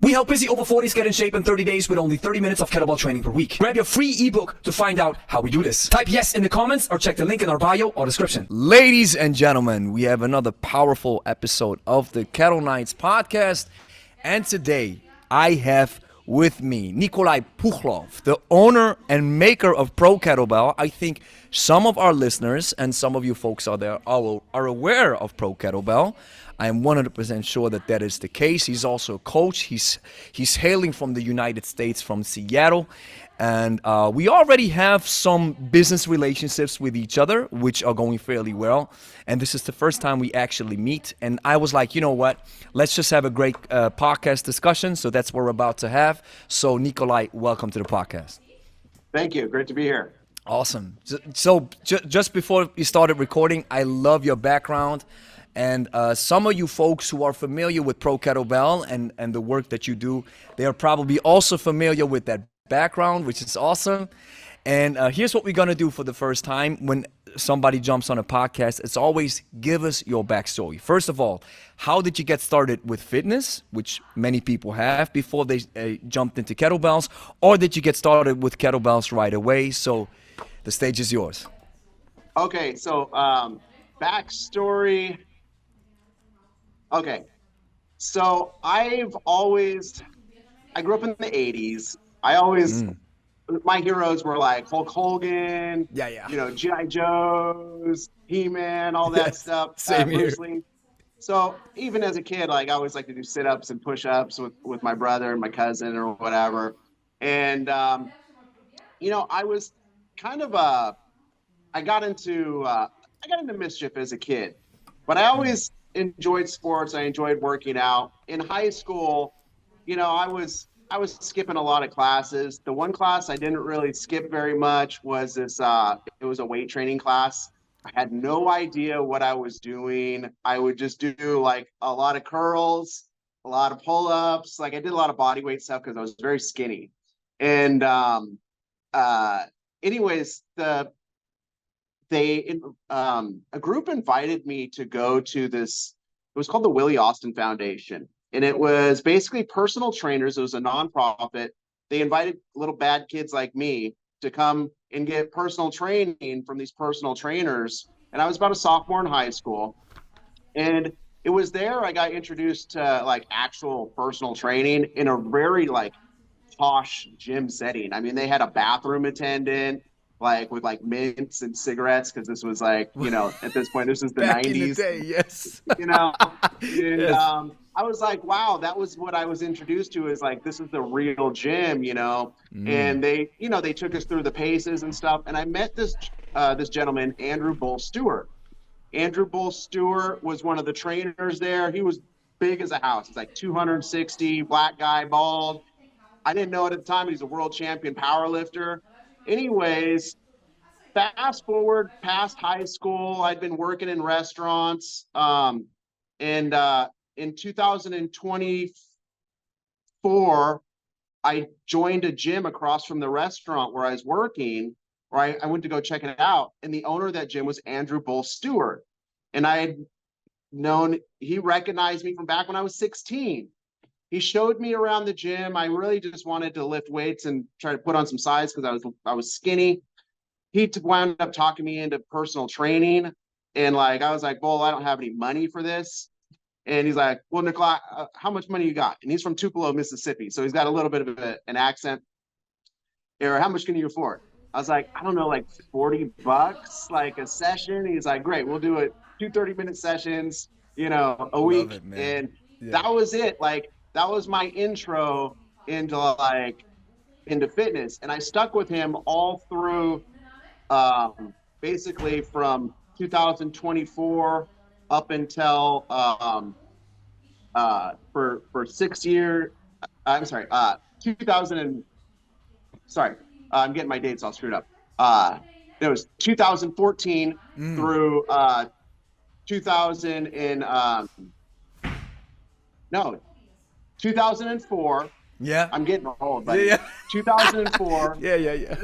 We help busy over 40s get in shape in 30 days with only 30 minutes of kettlebell training per week. Grab your free ebook to find out how we do this. Type yes in the comments or check the link in our bio or description. Ladies and gentlemen, we have another powerful episode of the Kettle Nights podcast. And today, I have with me Nikolai, the owner and maker of Pro Kettlebell. I think some of our listeners and some of you folks out there are aware of Pro Kettlebell. I am 100% sure that is the case. He's also a coach. He's hailing from the United States, from Seattle. And we already have some business relationships with each other, which are going fairly well. And this is the first time we actually meet. And I was like, you know what? Let's just have a great podcast discussion. So that's what we're about to have. So Nikolai, welcome to the podcast. Thank you. Great to be here. Awesome. So just before we started recording, I love your background. And some of you folks who are familiar with Pro Kettlebell and the work that you do, they are probably also familiar with that background, which is awesome. And here's what we're going to do for the first time when somebody jumps on a podcast. It's always give us your backstory. First of all, how did you get started with fitness, which many people have before they jumped into kettlebells, or did you get started with kettlebells right away? So the stage is yours. Okay, so backstory. Okay, so I grew up in the 80s. My heroes were like Hulk Hogan, G.I. Joes, He-Man, all that stuff. Same here. Bruce Lee. So even as a kid, like I always like to do sit-ups and push-ups with my brother and my cousin or whatever. And, I was kind of I got into mischief as a kid, but I always enjoyed sports. I enjoyed working out. In high school, I was skipping a lot of classes. The one class I didn't really skip very much was this. It was a weight training class. I had no idea what I was doing. I would just do like a lot of curls, a lot of pull-ups. Like I did a lot of body weight stuff because I was very skinny. And anyways, a group invited me to go to this. It was called the Willie Austin Foundation, and it was basically personal trainers. It was a nonprofit. They invited little bad kids like me to come and get personal training from these personal trainers. And I was about a sophomore in high school, and it was there I got introduced to like actual personal training in a very like posh gym setting. I mean, they had a bathroom attendant, like with like mints and cigarettes, because this was like, at this point, this is the Back 90s. in the day, yes. And Yes. I was like, wow, that was what I was introduced to, is like, this is the real gym, and they took us through the paces and stuff. And I met this gentleman, Andrew Bull Stewart. Andrew Bull Stewart was one of the trainers there. He was big as a house. He's like 260, black guy, bald. I didn't know it at the time, but he's a world champion power lifter. Anyways, fast forward past high school, I'd been working in restaurants. And in 2024, I joined a gym across from the restaurant where I was working, where I went to go check it out. And the owner of that gym was Andrew Bull Stewart. And he recognized me from back when I was 16. He showed me around the gym. I really just wanted to lift weights and try to put on some size because I was skinny. He wound up talking me into personal training. And like, I was like, Bull, I don't have any money for this. And he's like, well, Nikolai, how much money you got? And he's from Tupelo, Mississippi. So he's got a little bit of an accent. Or how much can you afford? I was like, I don't know, like $40 like a session. He's like, great, we'll do it 2 30-minute sessions, a week. It, and that was it. Like, that was my intro into fitness. And I stuck with him all through basically from 2024 up until for 6 years. I'm sorry, 2000 and sorry, I'm getting my dates all screwed up. It was 2014 through 2004. Yeah. I'm getting old, buddy. Yeah. 2004. Yeah.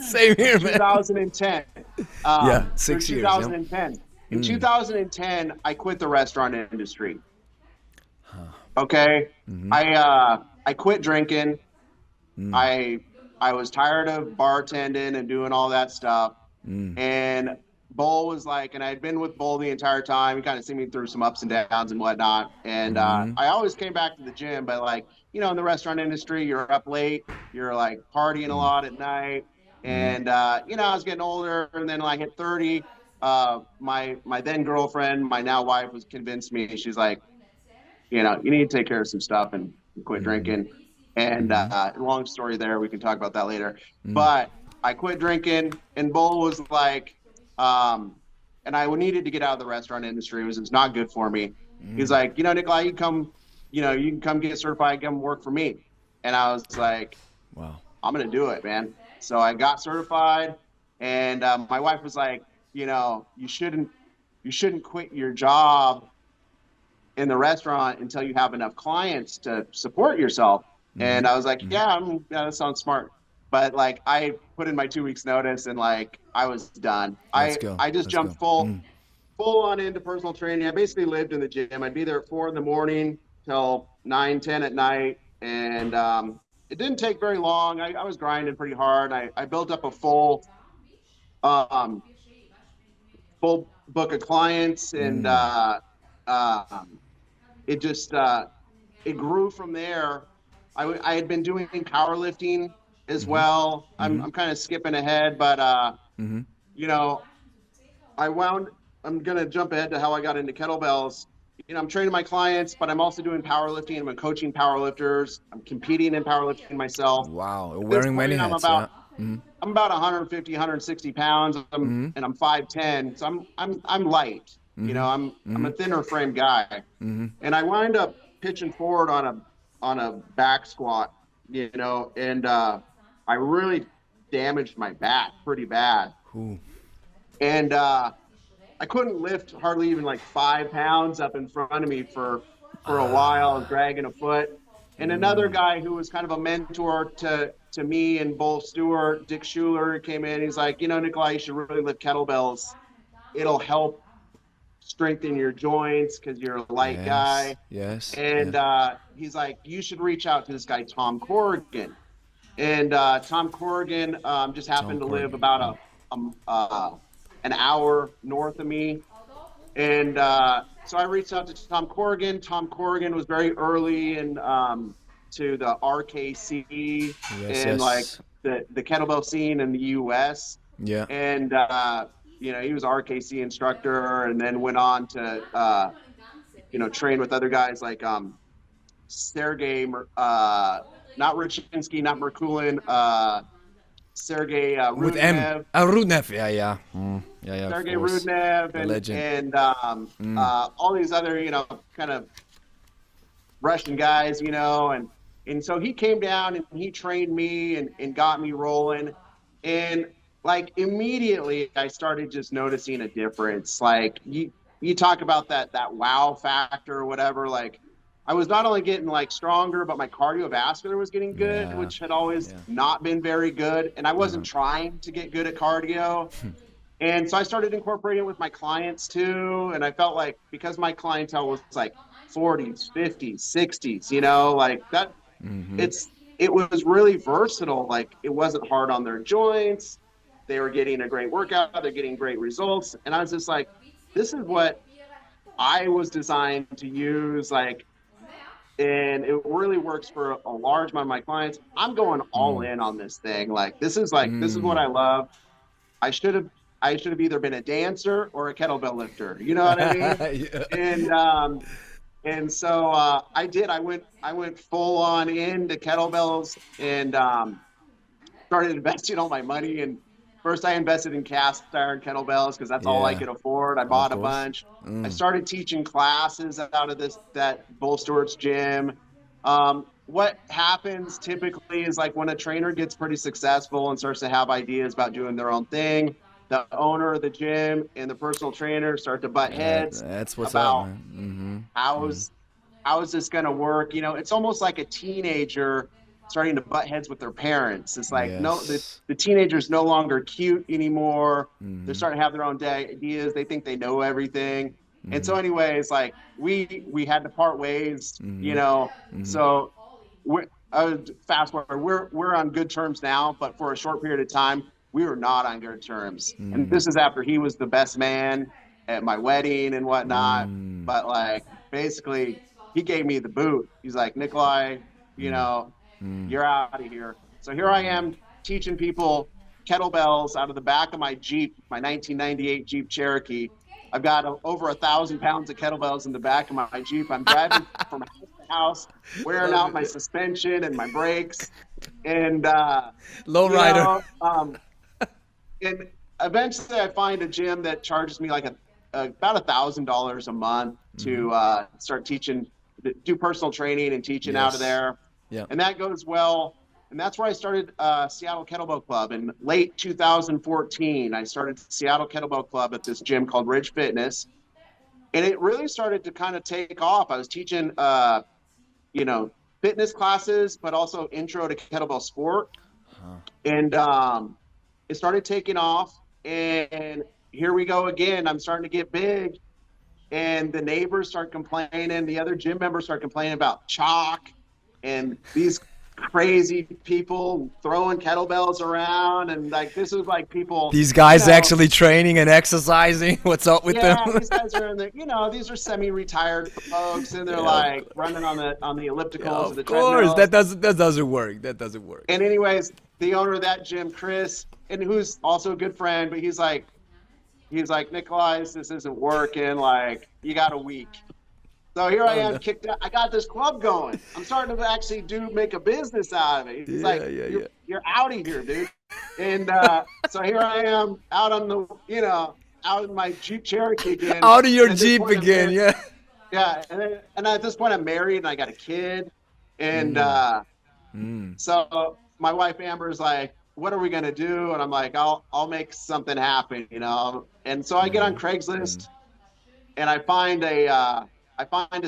Same here, man. 2010. 6 years. 2010. In 2010, I quit the restaurant industry. Okay. I quit drinking. I I was tired of bartending and doing all that stuff. And Bull was like, and I had been with Bull the entire time. He kind of seen me through some ups and downs and whatnot. And I always came back to the gym, but like, in the restaurant industry, you're up late, you're like partying a lot at night. And I was getting older, and then when I hit 30, my then girlfriend, my now wife, was convinced me. She's like, you need to take care of some stuff and quit drinking. And long story there, we can talk about that later. But I quit drinking, and Bull was like, and I needed to get out of the restaurant industry. It was not good for me. He's like, Nikolai, you can come get certified, come work for me. And I was like, Wow. I'm gonna do it, man. So I got certified, and my wife was like, you shouldn't quit your job in the restaurant until you have enough clients to support yourself. And I was like, yeah, that sounds smart. But like, I put in my 2 weeks notice, and like, I was done. Let's go. I just Let's jumped go. full on into personal training. I basically lived in the gym. I'd be there at 4 in the morning till 9, 10 at night. And it didn't take very long. I was grinding pretty hard. I built up a um, full book of clients, and it just it grew from there. I had been doing powerlifting as well. I'm kind of skipping ahead, but you know, I'm gonna jump ahead to how I got into kettlebells. I'm training my clients, but I'm also doing powerlifting. I'm coaching powerlifters. I'm competing in powerlifting myself. Wow. At this Wearing many point, hats. Yeah. I'm about 150, 160 pounds, and I'm 5'10", so I'm light. I'm a thinner frame guy, and I wind up pitching forward on a back squat, and I really damaged my back pretty bad. Ooh. And I couldn't lift hardly even like 5 pounds up in front of me for a while. I was dragging a foot. And another guy who was kind of a mentor to me and Bull Stewart, Dick Schuler, came in. He's like, Nikolai, you should really lift kettlebells. It'll help strengthen your joints because you're a light guy. Yes. And he's like, you should reach out to this guy, Tom Corrigan. And Tom Corrigan just happened to live about an hour north of me. And so I reached out to Tom Corrigan. Tom Corrigan was very early in to the RKC like the kettlebell scene in the US. Yeah. And he was RKC instructor, and then went on to train with other guys like Sergey, not Rachinsky, not Merkulin, Sergey with Rudnev. M. Rudnev, yeah. Yeah, Sergey Rudnev and all these other, kind of Russian guys, and so he came down and he trained me and got me rolling. And like immediately I started just noticing a difference. Like you talk about that wow factor or whatever, like I was not only getting like stronger, but my cardiovascular was getting good, which had always not been very good. And I wasn't trying to get good at cardio. And so I started incorporating it with my clients too. And I felt like because my clientele was like 40s, 50s, 60s, like that, it was really versatile. Like it wasn't hard on their joints. They were getting a great workout. They're getting great results. And I was just like, this is what I was designed to use. Like, and it really works for a large amount of my clients. I'm going all in on this thing. Like, this is what I love. I should have either been a dancer or a kettlebell lifter. You know what I mean? And so I did. I went full on into kettlebells and started investing all my money. And first I invested in cast iron kettlebells because that's all I could afford. I bought a bunch. I started teaching classes out of that Bull Stewart's gym. What happens typically is like when a trainer gets pretty successful and starts to have ideas about doing their own thing, the owner of the gym and the personal trainer start to butt heads. That's what's about up, man. how is this going to work? It's almost like a teenager starting to butt heads with their parents. It's like, no, the teenager's no longer cute anymore. They're starting to have their own ideas. They think they know everything. And so anyways, like we had to part ways, you know, so we're fast forward, we're on good terms now, but for a short period of time, we were not on good terms. And this is after he was the best man at my wedding and whatnot. But like, basically he gave me the boot. He's like, Nikolai, you know, you're out of here. So here I am teaching people kettlebells out of the back of my Jeep, my 1998 Jeep Cherokee. I've got over 1,000 pounds of kettlebells in the back of my Jeep. I'm driving from house to house, wearing out my suspension and my brakes. And, Lowrider. And eventually I find a gym that charges me like about $1,000 a month to start teaching, do personal training and teaching out of there. Yeah. And that goes well. And that's where I started Seattle Kettlebell Club in late 2014. I started Seattle Kettlebell Club at this gym called Ridge Fitness. And it really started to kind of take off. I was teaching, you know, fitness classes, but also intro to kettlebell sport. And it started taking off. And here we go again. I'm starting to get big. And the neighbors start complaining. The other gym members start complaining about chalk and these crazy people throwing kettlebells around, and like this is like people, these guys actually training and exercising. What's up with them? These guys are in the, you know, these are semi-retired folks, and they're like running on the ellipticals. Of course, that doesn't work. That doesn't work. And anyways, the owner of that gym, Chris, and who's also a good friend, but he's like Nikolai, this isn't working. Like, you got a week. So here I am, kicked out. I got this club going. I'm starting to actually make a business out of it. He's you're out of here, dude. And so here I am out on the, you know, out in my Jeep Cherokee again. Out of your Jeep again, yeah. Yeah, and at this point I'm married and I got a kid. And so my wife Amber is like, what are we gonna do? And I'm like, I'll make something happen, you know. And so I get on Craigslist and I find a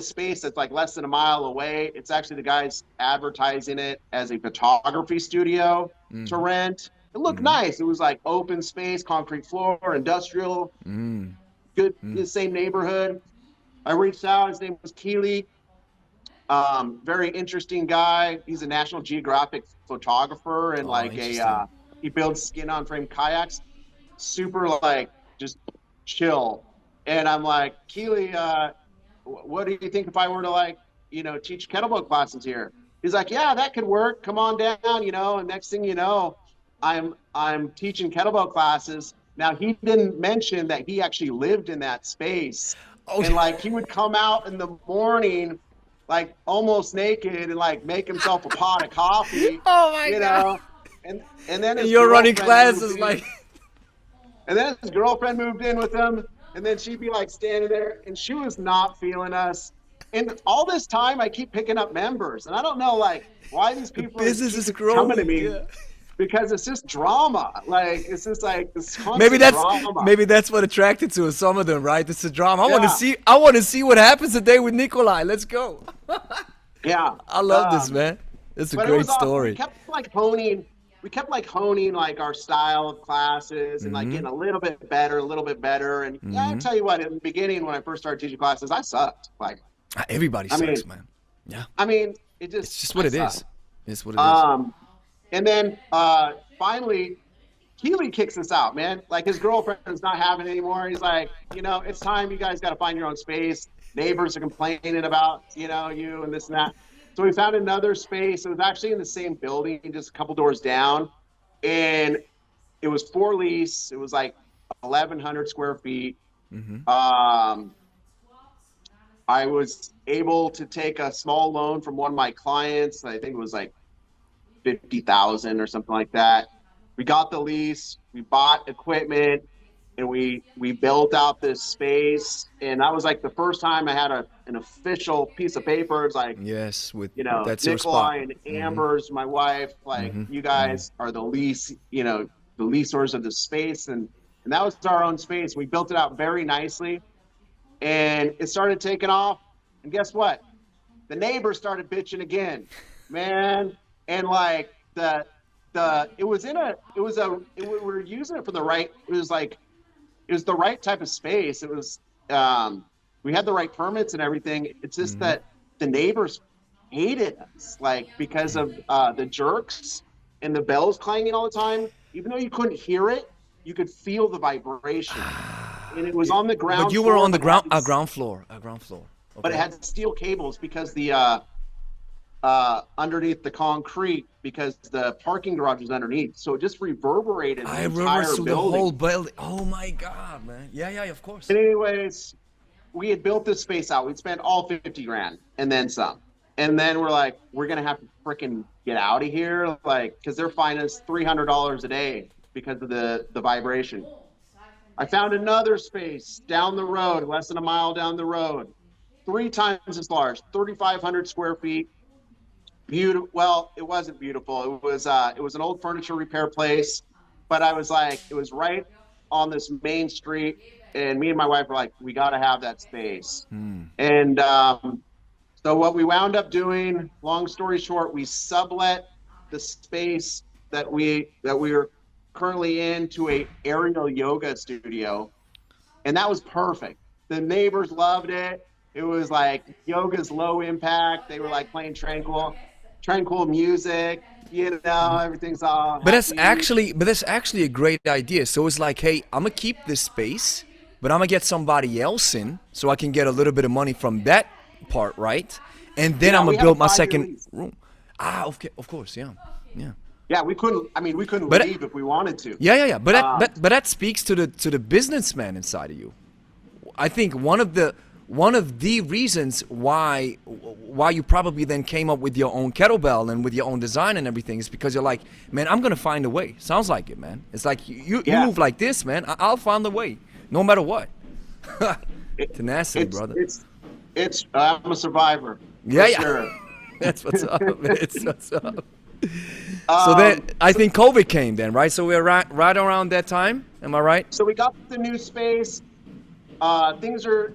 space that's like less than a mile away. It's actually the guys advertising it as a photography studio to rent. It looked nice. It was like open space, concrete floor, industrial, good, the same neighborhood. I reached out. His name was Keely. Very interesting guy. He's a National Geographic photographer and he builds skin on frame kayaks. Super like just chill. And I'm like, Keely, what do you think if I were to like, you know, teach kettlebell classes here? He's like, yeah, that could work. Come on down, you know. And next thing you know, I'm teaching kettlebell classes. Now he didn't mention that he actually lived in that space. And like he would come out in the morning, like almost naked, and like make himself a pot of coffee. Oh my God. And then you're running classes like. And then his girlfriend moved in with him. And then she'd be like standing there, and she was not feeling us. And all this time, I keep picking up members, and I don't know like why these people keep coming to me, because it's just drama. Like it's just like this constant drama. Maybe that's what attracted to some of them, right? It's a drama. I want to see what happens today with Nikolai. Let's go. Yeah, I love this, man. It's a great story. We kept honing like our style of classes and like getting a little bit better. And yeah, I tell you what, in the beginning when I first started teaching classes, I sucked. Like everybody sucks, man. Yeah. I mean, it's just what it is. It's what it is. And then finally, Keely kicks us out, man. Like his girlfriend's not having it anymore. He's like, you know, it's time. You guys got to find your own space. Neighbors are complaining about, you know, you and this and that. So we found another space. It was actually in the same building, just a couple doors down. And it was for lease. It was like 1,100 square feet. I was able to take a small loan from one of my clients. I think it was like $50,000 or something like that. We got the lease. We bought equipment. And we built out this space, and that was like the first time I had an official piece of paper. It's like, yes, with, you know, that's Nikolai and Amber's my wife, like you guys are the lease, you know, the leasers of the space, and that was our own space. We built it out very nicely, and it started taking off. And guess what? The neighbors started bitching again, man. And like we were using it for the right. It was the right type of space. It was we had the right permits and everything. It's just Mm-hmm. that the neighbors hated us, like because of the jerks and the bells clanging all the time. Even though you couldn't hear it, you could feel the vibration, and it was on the But ground you were floor, on the but it had ground floor. Ground floor. but it Okay. had steel cables because the underneath the concrete, because the parking garage was underneath, so it just reverberated the I remember entire through the whole building. building. Oh my God, man. Yeah, yeah, of course. And anyways, we had built this space out. We'd spent all 50 grand and then some. And then we're like, we're gonna have to freaking get out of here, like, because they're fining us $300 a day because of the vibration. I found another space down the road, less than a mile down the road, 3 times as large, 3,500 square feet. Beautiful. Well, it wasn't beautiful. It was an old furniture repair place, but I was like, it was right on this main street, and me and my wife were like, we got to have that space. And so what we wound up doing, long story short, we sublet the space that we were currently in to a aerial yoga studio, and that was perfect. The neighbors loved it. It was like yoga's low impact. They were like playing tranquil music. You know, everything's all But that's happy. actually, but that's actually a great idea. So it's like, hey, I'm gonna keep this space, but I'm gonna get somebody else in, so I can get a little bit of money from that part, right? And then Yeah, I'm we gonna have a build my 5-year second lease. room. Of course, yeah, yeah. Yeah, we couldn't. I mean, we couldn't But leave if we wanted to. yeah, yeah, yeah. But Um, that speaks to the businessman inside of you. I think one of the reasons why you probably then came up with your own kettlebell and with your own design and everything is because you're like, man, I'm gonna find a way. Sounds like it, man. It's like you yeah, move like this, man. I'll find a way, no matter what. it, Tenacity, brother. it's. I'm a survivor Yeah, for yeah. sure. That's what's up. Man. It's what's up. So then I So think COVID came then, right? So we're right around that time. Am I right? so we got the new space. Things are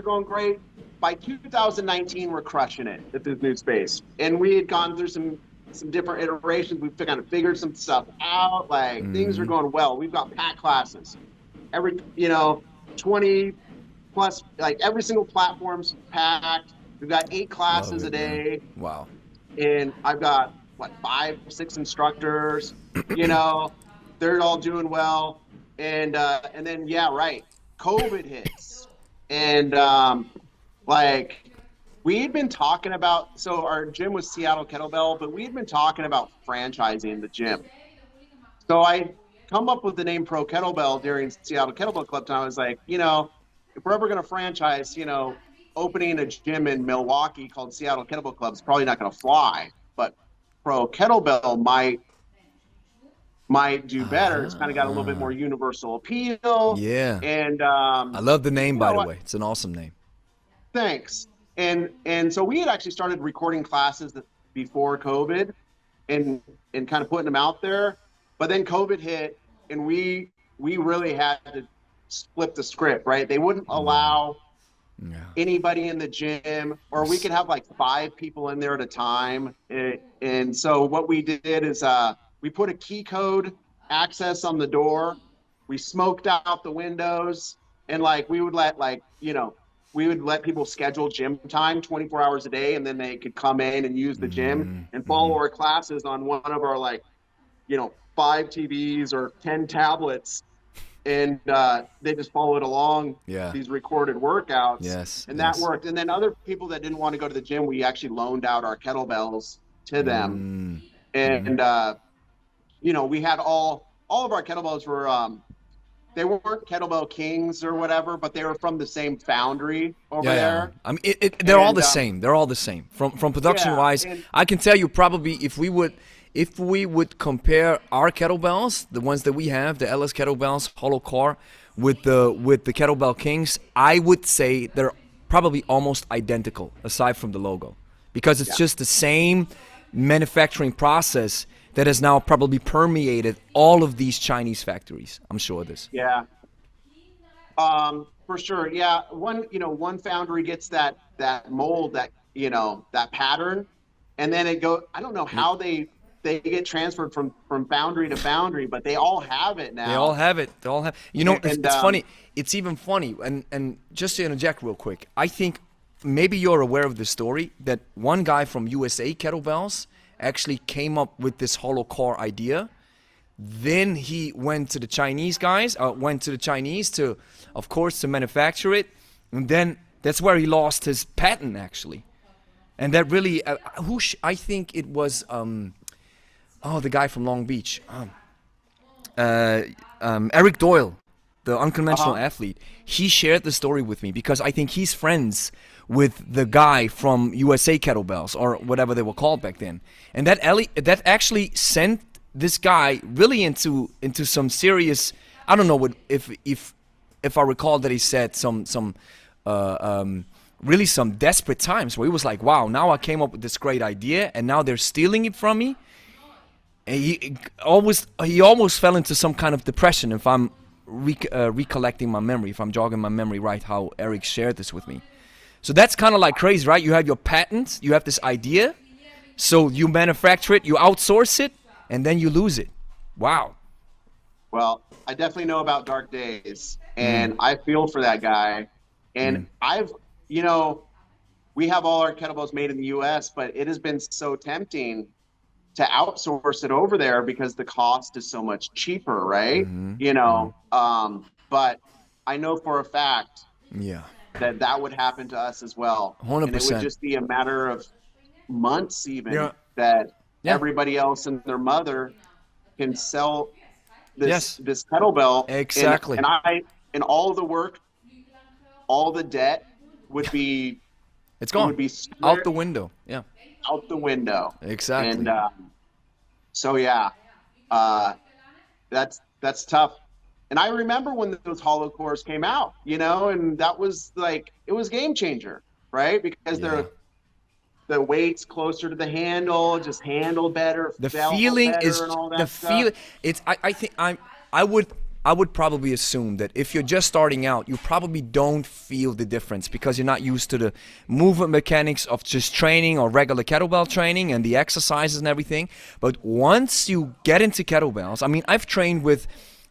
going great. By 2019, we're crushing it at this new space, and we had gone through some different iterations. We've kind of figured some stuff out. Like things are going well. We've got packed classes. 20 plus, like every single platform's packed. We've got 8 classes Love a it, man. day, Wow. and I've got what 5, 6 instructors. You know, they're all doing well, and then yeah, right. COVID hits, and like we'd been talking about. So our gym was Seattle Kettlebell, but we'd been talking about franchising the gym. So I come up with the name Pro Kettlebell during Seattle Kettlebell Club time. I was like, if we're ever going to franchise, opening a gym in Milwaukee called Seattle Kettlebell Club is probably not going to fly, but Pro Kettlebell might do better. It's kind of got a little bit more universal appeal, Yeah. and I love the name, you by know the what? way. It's an awesome name. Thanks. And so we had actually started recording classes before COVID, and kind of putting them out there, but then COVID hit, and we really had to flip the script, right? They wouldn't allow Yeah. anybody in the gym, or we could have like 5 people in there at a time. And so what we did is we put a key code access on the door. We smoked out the windows, and like we would let people schedule gym time 24 hours a day, and then they could come in and use the gym and follow our classes on one of our 5 TVs or 10 tablets, and they just followed along Yeah. these recorded workouts, Yes. and that Yes. worked. And then other people that didn't want to go to the gym, we actually loaned out our kettlebells to them, and we had all of our kettlebells were they weren't kettlebell kings or whatever, but they were from the same foundry over Yeah, yeah. there. I mean, they're all And the same. They're all the same. From production yeah, wise, and I can tell you probably if we would compare our kettlebells, the ones that we have, the LS kettlebells, hollow core, with the kettlebell kings, I would say they're probably almost identical, aside from the logo, because it's yeah, just the same manufacturing process that has now probably permeated all of these Chinese factories. I'm sure of this. yeah. For sure. Yeah. One foundry gets that mold, that pattern, and then I don't know how they they get transferred from foundry to foundry, but they all have it now. They all have it. They all have. You know, And, it's funny. It's even funny. And just to interject real quick, I think maybe you're aware of the story that one guy from USA Kettlebells actually came up with this hollow core idea. Then he went to the Chinese guys, to, of course, to manufacture it. And then that's where he lost his patent, actually. And that really, I think it was, the guy from Long Beach, Eric Doyle, the unconventional athlete. He shared the story with me because I think he's friends with the guy from USA Kettlebells, or whatever they were called back then. And that actually sent this guy really into some serious, I don't know what if I recall that he said some really some desperate times where he was like, wow, now I came up with this great idea and now they're stealing it from me. And he almost fell into some kind of depression, if I'm recollecting my memory, if I'm jogging my memory right, how Eric shared this with me. So that's kind of like crazy, right? You have your patent, you have this idea, so you manufacture it, you outsource it, and then you lose it. Wow. Well, I definitely know about dark days, and I feel for that guy. And we have all our kettlebells made in the US, but it has been so tempting to outsource it over there because the cost is so much cheaper, right? But I know for a fact that would happen to us as well. 100%. And it would just be a matter of months even that everybody else and their mother can sell this kettlebell. Exactly. And all the work, all the debt would be it's gone. Would be out the window. Yeah. Out the window. Exactly. And that's tough. And I remember when those hollow cores came out, and that was like, it was game changer, right? Because the weight's closer to the handle, just handle better. The feeling is the feeling. It's I think I would probably assume that if you're just starting out, you probably don't feel the difference because you're not used to the movement mechanics of just training or regular kettlebell training and the exercises and everything. But once you get into kettlebells, I mean, I've trained with,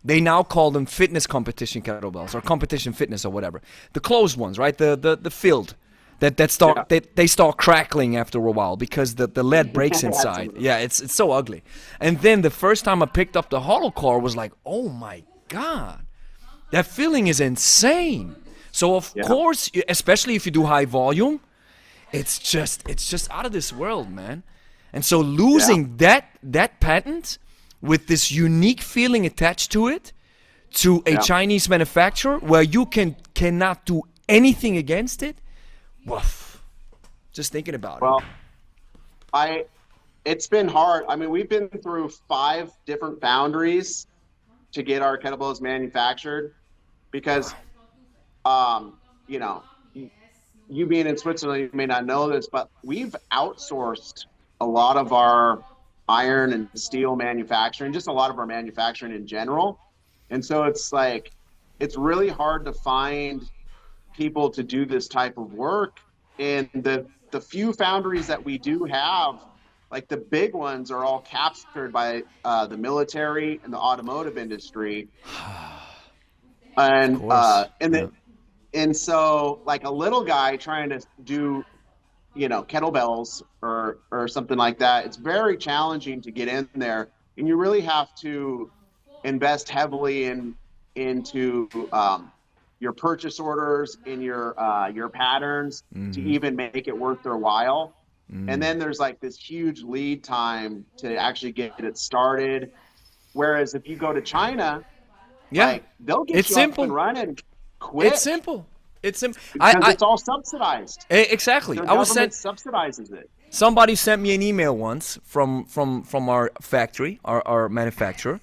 they now call them fitness competition kettlebells or competition fitness or whatever. The closed ones, right? The filled. They start crackling after a while because the lead breaks inside. Yeah, it's so ugly. And then the first time I picked up the hollow core was like, oh my God, that feeling is insane. So of course, especially if you do high volume, it's just out of this world, man. And so losing that patent with this unique feeling attached to it, to a Chinese manufacturer where you cannot do anything against it. Woof. Just thinking about it. Well, it's been hard. I mean, we've been through 5 different foundries to get our kettlebells manufactured because, you being in Switzerland, you may not know this, but we've outsourced a lot of our iron and steel manufacturing, just a lot of our manufacturing in general. And so it's like, it's really hard to find people to do this type of work. And the few foundries that we do have, like the big ones, are all captured by the military and the automotive industry. And and so like a little guy trying to do kettlebells or something like that, it's very challenging to get in there, and you really have to invest heavily into your purchase orders, in your patterns to even make it worth their while. And then there's like this huge lead time to actually get it started. Whereas if you go to China, like, they'll get you up and running quick. It's simple. Because it's all subsidized. Exactly. The government subsidizes it. Somebody sent me an email once from our factory, our manufacturer.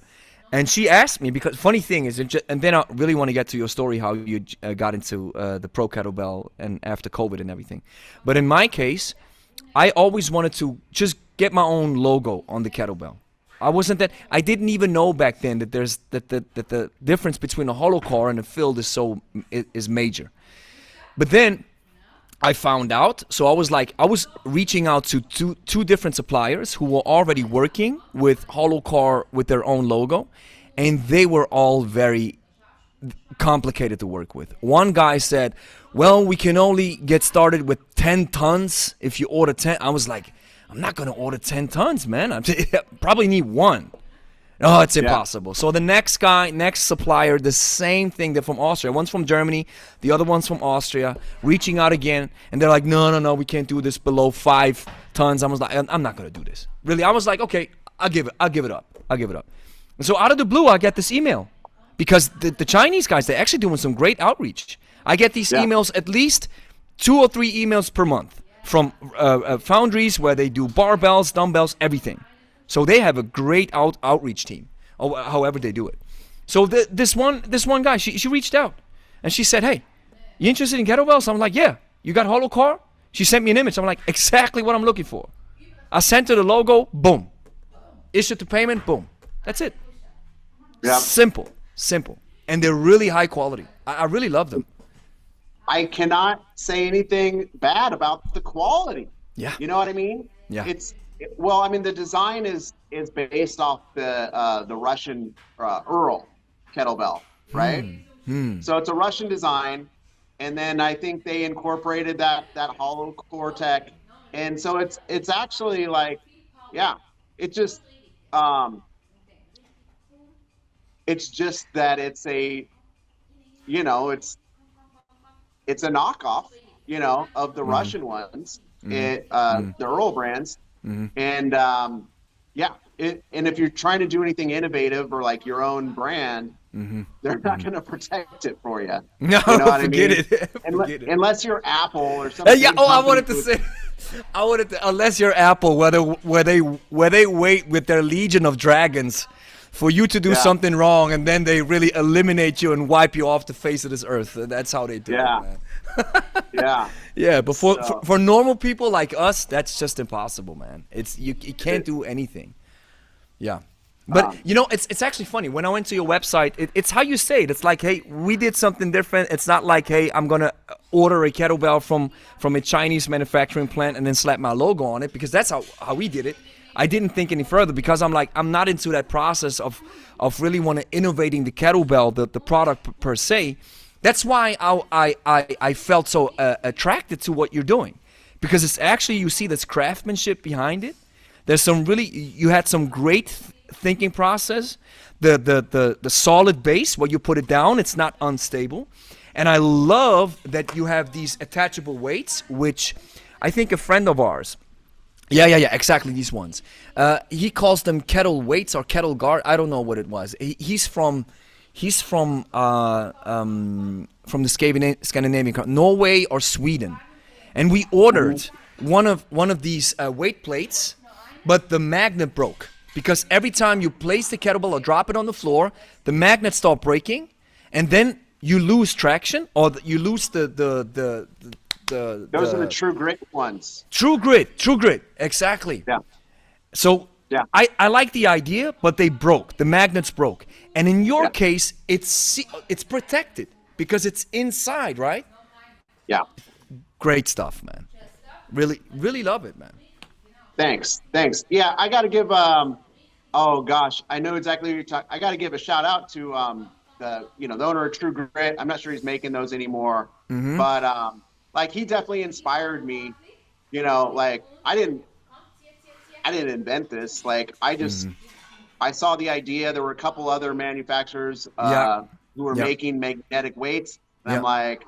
And she asked me, because funny thing is, and then I really want to get to your story, how you got into the Pro Kettlebell and after COVID and everything. But in my case, I always wanted to just get my own logo on the kettlebell. I didn't even know back then that the difference between a hollow core and a filled is major. But then I found out. So I was reaching out to two different suppliers who were already working with hollow core with their own logo, and they were all very complicated to work with. One guy said, well, we can only get started with 10 tons if you order 10. I was like, I'm not going to order 10 tons, man. I probably need one. Oh, it's impossible. So the next supplier, the same thing. They're from Austria. One's from Germany, the other one's from Austria. Reaching out again, and they're like, no, we can't do this below 5 tons. I was like, I'm not gonna do this. Really, I was like, okay, I'll give it up. And so out of the blue, I get this email because the Chinese guys, they're actually doing some great outreach. I get these emails, at least 2 or 3 emails per month from foundries where they do barbells, dumbbells, everything. So they have a great outreach team, or however they do it. So this one guy, she reached out, and she said, "Hey, you interested in kettlebells?" I'm like, "Yeah." You got hollow core? She sent me an image. I'm like, exactly what I'm looking for. I sent her the logo. Boom. Issued the payment. Boom. That's it. Yeah. Simple, and they're really high quality. I really love them. I cannot say anything bad about the quality. Yeah. You know what I mean? Yeah. Well, I mean, the design is based off the Russian Earl kettlebell, right? So it's a Russian design, and then I think they incorporated that hollow core tech, and so it's actually like, yeah, it's just that it's a, you know, it's a knockoff, you know, of the Russian ones, the Earl brands. And and if you're trying to do anything innovative or like your own brand, they're not going to protect it for you. No, you know what forget I mean? it. Unless you're Apple or something. I wanted to say, unless you're Apple, where they wait with their legion of dragons for you to do something wrong, and then they really eliminate you and wipe you off the face of this earth. That's how they do it, man. Yeah, but for normal people like us, that's just impossible, man. It's you can't do anything. Yeah. But you know, it's actually funny. When I went to your website, it's how you say it. It's like, hey, we did something different. It's not like, hey, I'm gonna order a kettlebell from a Chinese manufacturing plant and then slap my logo on it, because that's how we did it. I didn't think any further because I'm like, I'm not into that process of really want to innovating the kettlebell, the product per se. That's why I felt so attracted to what you're doing, because it's actually, you see this craftsmanship behind it. There's you had some great thinking process. The solid base, where you put it down, it's not unstable. And I love that you have these attachable weights, which I think a friend of ours, yeah, exactly, these ones. He calls them kettle weights or kettle guard. I don't know what it was. He's from the Scandinavian country, Norway or Sweden, and we ordered one of these weight plates, but the magnet broke, because every time you place the kettlebell or drop it on the floor, the magnet stopped breaking, and then you lose traction, or you lose the those are the true grit ones. True grit, exactly. Yeah. So yeah, I like the idea, but they broke. The magnets broke, and in your case, it's protected because it's inside, right? Yeah. Great stuff, man. Really love it, man. Thanks. Yeah, I got to give oh gosh, I know exactly what you're talking. I got to give a shout out to the owner of True Grit. I'm not sure he's making those anymore, but like, he definitely inspired me. You know, like, I didn't invent this. Like, I saw the idea. There were a couple other manufacturers who were making magnetic weights. And I'm like,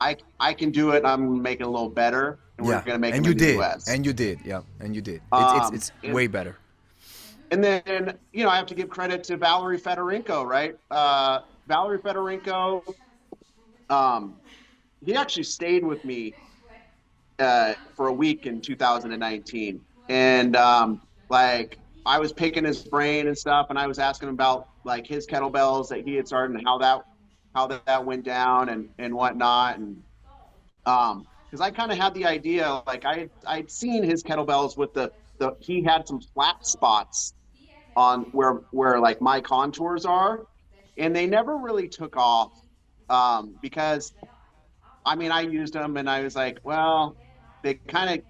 I can do it. I'm gonna make it a little better, and we're gonna make it in the US. And you did. It's way better. And then, I have to give credit to Valerie Fedorenko, right? Valerie Fedorenko, he actually stayed with me for a week in 2019. And like, I was picking his brain and stuff, and I was asking him about like his kettlebells that he had started and how that went down and whatnot. And because I kind of had the idea, like, I'd seen his kettlebells with he had some flat spots on where like my contours are, and they never really took off because I mean, I used them and I was like, well, they kind of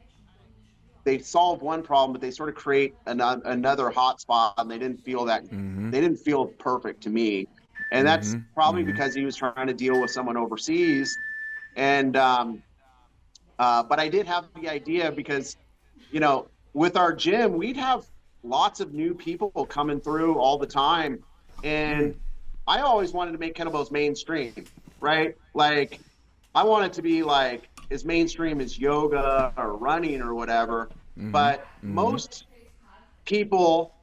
they solve one problem, but they sort of create another hot spot, and they didn't feel perfect to me. And that's probably because he was trying to deal with someone overseas. And but I did have the idea because, with our gym, we'd have lots of new people coming through all the time. And I always wanted to make kettlebells mainstream, right? Like, I want it to be like as mainstream as yoga or running or whatever. But most people,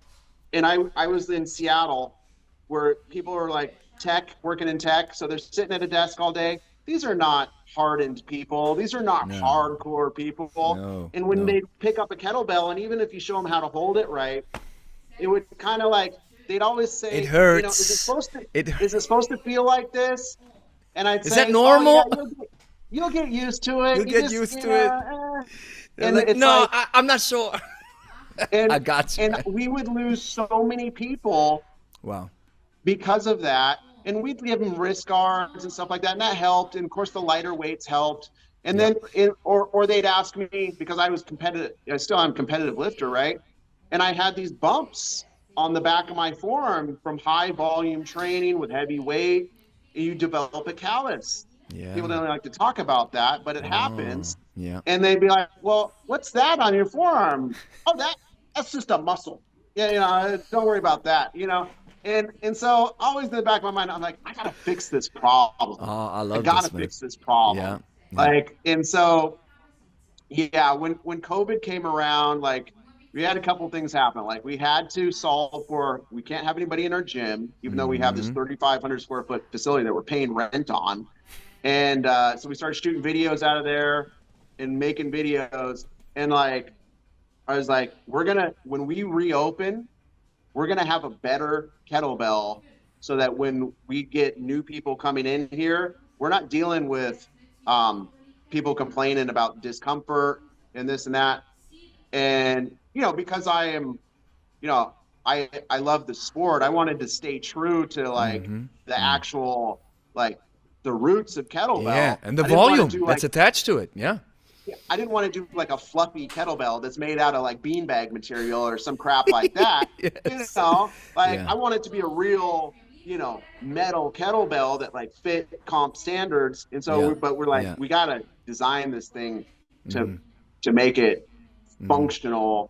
and I was in Seattle, where people are like working in tech. So they're sitting at a desk all day. These are not hardened people. These are not hardcore people. And when they pick up a kettlebell, and even if you show them how to hold it right, it would kind of like, they'd always say, it hurts. Is it supposed to feel like this? And I'd say, is that normal? Oh, yeah, you'll get used to it. You'll get used to it. And like, no, I'm not sure. And, I got you. And we would lose so many people. Wow. Because of that. And we'd give them wrist guards and stuff like that. And that helped. And of course, the lighter weights helped. And then, or they'd ask me, because I was competitive, I still am a competitive lifter, right? And I had these bumps on the back of my forearm from high volume training with heavy weight. And you develop a callus. Yeah. People don't like to talk about that, but it happens. Yeah. And they'd be like, well, what's that on your forearm? Oh, that's just a muscle. Yeah, don't worry about that, And so always in the back of my mind, I'm like, I gotta fix this problem. Oh, I love I gotta fix this problem. Yeah. And so, when COVID came around, like, we had a couple things happen. Like, we had to solve for, we can't have anybody in our gym, even though we have this 3,500 square foot facility that we're paying rent on. And so we started shooting videos out of there and making videos. And like, I was like, when we reopen, we're going to have a better kettlebell so that when we get new people coming in here, we're not dealing with people complaining about discomfort and this and that. And, because I am, I love the sport. I wanted to stay true to like the actual, like the roots of kettlebell. Yeah, and the volume that's attached to it. Yeah. I didn't want to do like a fluffy kettlebell that's made out of like beanbag material or some crap like that. Yes. I want it to be a real, metal kettlebell that like fit comp standards. And so, but we're like, we got to design this thing to make it functional.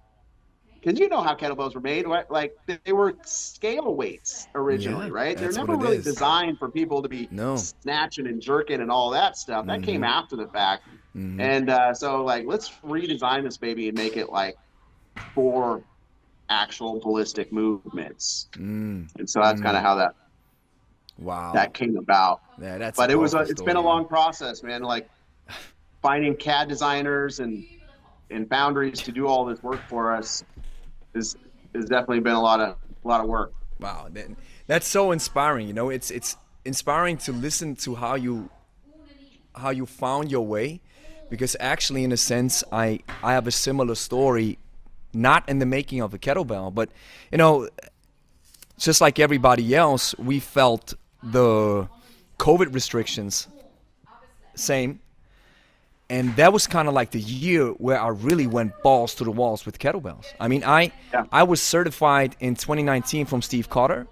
Because you know how kettlebells were made, right? Like they were scale weights originally, right? They're never really designed for people to be snatching and jerking and all that stuff. That came after the fact. And so like, let's redesign this baby and make it like for actual ballistic movements. And so that's kind of how that came about. Yeah, but it's been a long process, man. Like finding CAD designers and foundries to do all this work for us has definitely been a lot of work. Wow, that's so inspiring. It's inspiring to listen to how you found your way, because actually, in a sense, I have a similar story, not in the making of a kettlebell, but just like everybody else, we felt the COVID restrictions same. And that was kind of like the year where I really went balls to the walls with kettlebells. I mean, I was certified in 2019 from Steve Cotter,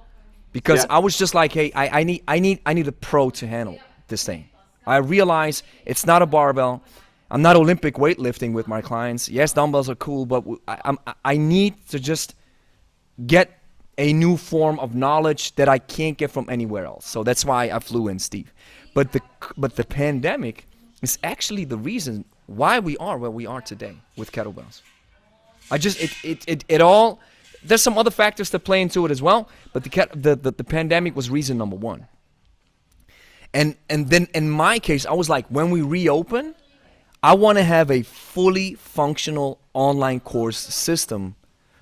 because I was just like, hey, I need a pro to handle this thing. I realize it's not a barbell. I'm not Olympic weightlifting with my clients. Yes, dumbbells are cool, but I need to just get a new form of knowledge that I can't get from anywhere else. So that's why I flew in Steve. But the pandemic is actually the reason why we are where we are today with kettlebells. It all, there's some other factors that play into it as well, but the pandemic was reason number one. And then in my case, I was like, when we reopen, I want to have a fully functional online course system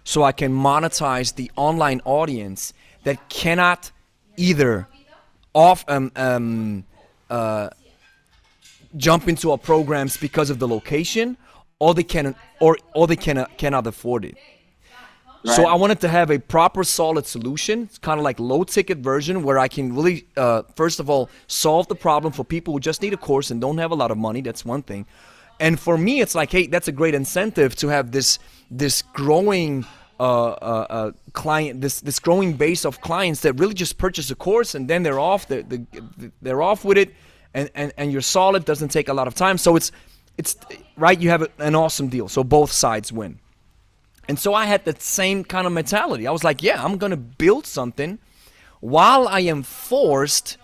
so I can monetize the online audience that cannot either jump into our programs because of the location, or they cannot afford it. So Right. I wanted to have a proper solid solution. It's kind of like low ticket version where I can really, first of all, solve the problem for people who just need a course and don't have a lot of money. That's one thing. And for me, it's like, hey, that's a great incentive to have this growing client, this growing base of clients that really just purchase a course and then they're off. They're off with it, and you're solid. Doesn't take a lot of time. So it's right. You have an awesome deal. So both sides win. And so I had that same kind of mentality. I was like, yeah, I'm going to build something while I am forced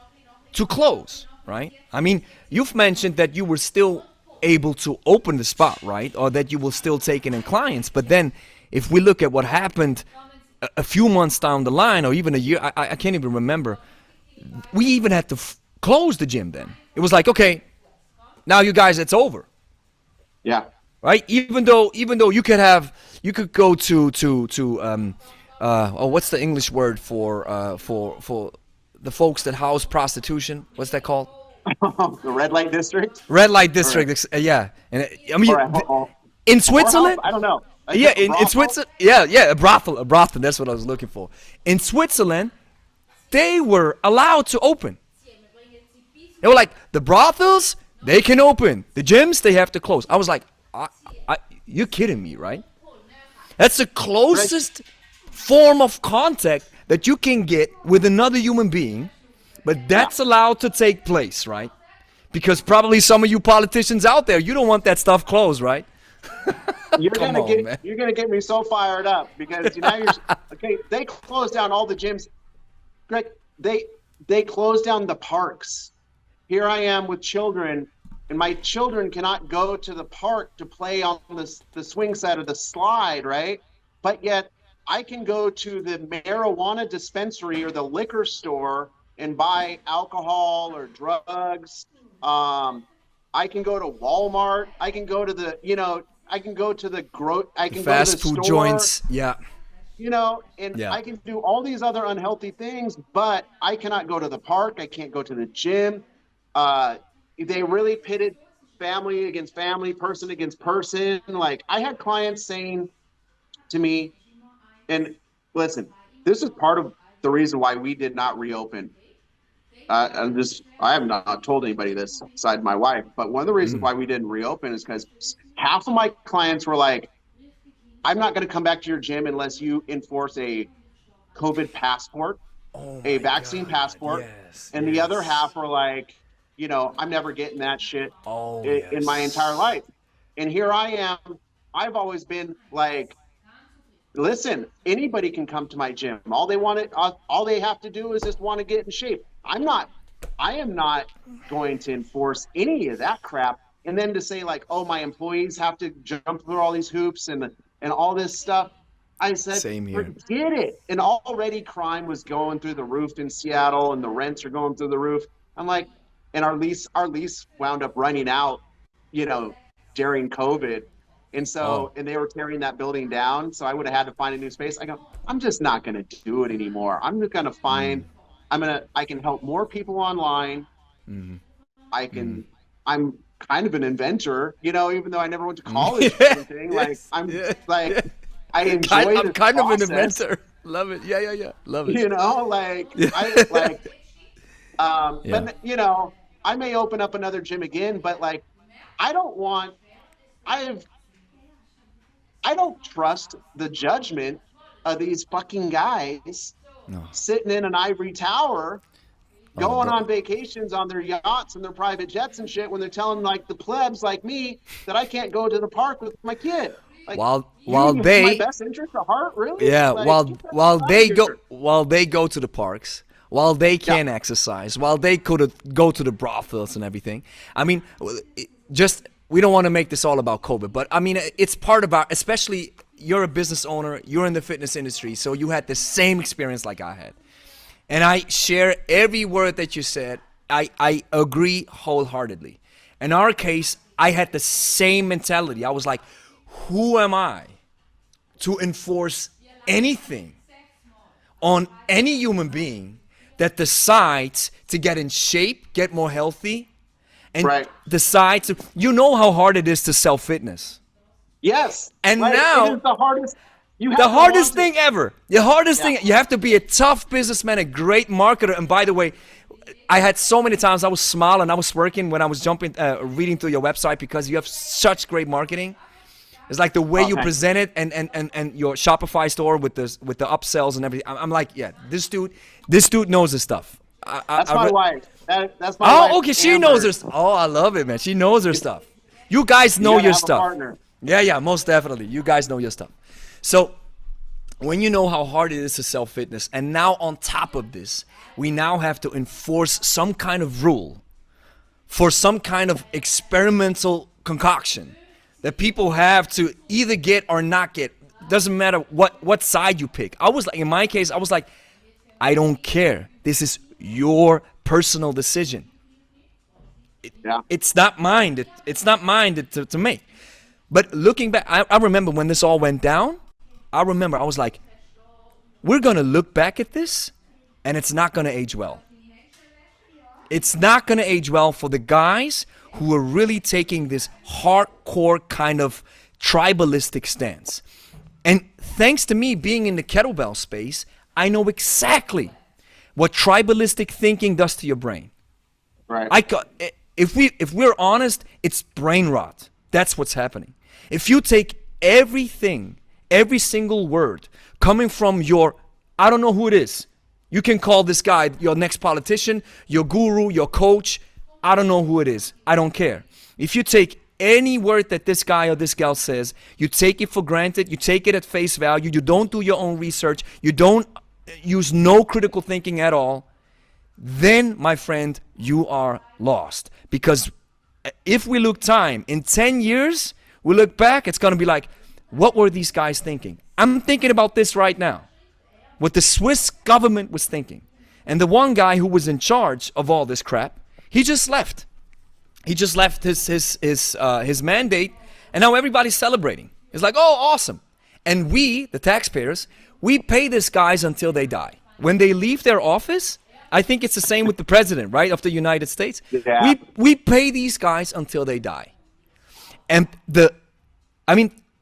to close, right? I mean, you've mentioned that you were still able to open the spot, right? Or that you will still take in clients. But then if we look at what happened a few months down the line or even a year, I can't even remember. We even had to close the gym then. It was like, okay, now you guys, it's over. Yeah. Right, even though you could go to what's the English word for the folks that house prostitution? What's that called? The red light district. Red light district. Yeah, and I mean Or in Switzerland. I don't know. Yeah, in Switzerland. Yeah, a brothel. That's what I was looking for. In Switzerland, they were allowed to open. They were like, the brothels, they can open. The gyms, they have to close. I was like, you're kidding me, right? That's the closest form of contact that you can get with another human being, but that's allowed to take place, right? Because probably some of you politicians out there, you don't want that stuff closed, right? You're Come gonna on, get man. you're gonna get me so fired up because now you're okay. They closed down all the gyms. Greg, they closed down the parks. Here I am with children, and my children cannot go to the park to play on the swing set or the slide, right? But yet I can go to the marijuana dispensary or the liquor store and buy alcohol or drugs. I can go to Walmart. I can go to the, I can go to the I can go to Fast the food store, joints, yeah. And Yeah. I can do all these other unhealthy things, but I cannot go to the park. I can't go to the gym. They really pitted family against family, person against person. Like I had clients saying to me, and listen, this is part of the reason why we did not reopen. I have not told anybody this besides my wife, but one of the reasons why we didn't reopen is because half of my clients were like, I'm not going to come back to your gym unless you enforce a COVID passport, a vaccine passport. Yes, And the other half were like, I'm never getting that shit in my yes. entire life. And here I am. I've always been like, listen, anybody can come to my gym. All they have to do is just want to get in shape. I am not going to enforce any of that crap. And then to say like, oh, my employees have to jump through all these hoops and all this stuff. I said, Same here. forget it. And already crime was going through the roof in Seattle and the rents are going through the roof. I'm like, and our lease wound up running out, during COVID. And so, and they were tearing that building down. So I would have had to find a new space. I go, I'm just not going to do it anymore. I'm just going to find, I can help more people online. I'm kind of an inventor, even though I never went to college or anything. Like I enjoy I'm kind of an process, inventor. Love it. Yeah. Love it. But I may open up another gym again, but like, I don't trust the judgment of these fucking guys sitting in an ivory tower, going on vacations on their yachts and their private jets and shit when they're telling like the plebs like me that I can't go to the park with my kid. Like, While you they have my best interest at heart, really? Yeah, Like, while they go to the parks, while they can exercise, while they could go to the brothels and everything. I mean, we don't want to make this all about COVID, but I mean, it's part of especially you're a business owner, you're in the fitness industry, so you had the same experience like I had. And I share every word that you said. I agree wholeheartedly. In our case, I had the same mentality. I was like, who am I to enforce anything on any human being that decides to get in shape, get more healthy, and decides to, how hard it is to sell fitness. Yes. And like, now it is the hardest. You have The to hardest want it. thing ever. The hardest Yeah. thing. You have to be a tough businessman, a great marketer. And by the way, I had so many times I was smiling, I was working when I was reading through your website because you have such great marketing. It's like the way you Okay. present it and your Shopify store with the upsells and everything. I'm like, yeah, this dude knows his stuff. That's my wife. That's my wife. Oh, okay, she Amber. knows her stuff. Oh, I love it, man. She knows her stuff. You guys know gotta your have a stuff. partner. Yeah, most definitely. You guys know your stuff. So when you know how hard it is to sell fitness, and now on top of this, we now have to enforce some kind of rule for some kind of experimental concoction that people have to either get or not get. Doesn't matter what side you pick. I was like, in my case, I was like, I don't care. This is your personal decision. Yeah. It's not mine. It's not mine to make. But looking back, I remember when this all went down. I was like, we're gonna look back at this, and it's not gonna age well. It's not gonna age well for the guys who are really taking this hardcore kind of tribalistic stance. And thanks to me being in the kettlebell space, I know exactly what tribalistic thinking does to your brain. Right. If we're honest, it's brain rot. That's what's happening. If you take everything, every single word coming from your, I don't know who it is. You can call this guy your next politician, your guru, your coach. I don't know who it is. I don't care. If you take any word that this guy or this gal says, you take it for granted, you take it at face value, you don't do your own research, you don't use no critical thinking at all, then, my friend, you are lost. Because if we look time, in 10 years, we look back, it's going to be like, what were these guys thinking? I'm thinking about this right now. What the Swiss government was thinking. And the one guy who was in charge of all this crap, he just left. He just left his mandate, and now everybody's celebrating. It's like, oh, awesome. And we, the taxpayers, we pay these guys until they die. When they leave their office, I think it's the same with the president, right, of the United States. Yeah. We pay these guys until they die. And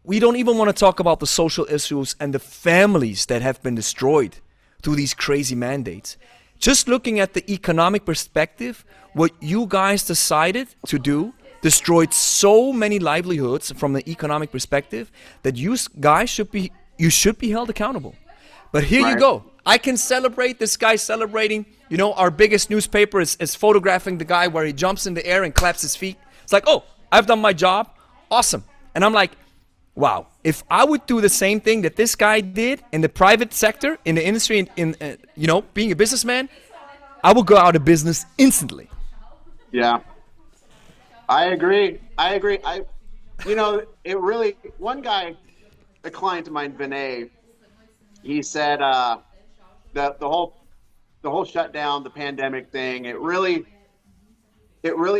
we don't even want to talk about the social issues and the families that have been destroyed through these crazy mandates. Just looking at the economic perspective, what you guys decided to do destroyed so many livelihoods from the economic perspective that you guys should be held accountable. But here you Right. go. I can celebrate. This guy's celebrating. You know, our biggest newspaper is photographing the guy where he jumps in the air and claps his feet. It's like, oh, I've done my job. Awesome. And I'm like, wow. If I would do the same thing that this guy did in the private sector, in the industry, in being a businessman, I would go out of business instantly. Yeah. I agree. It really, one guy, a client of mine, Vinay, he said that the whole shutdown, the pandemic thing, it really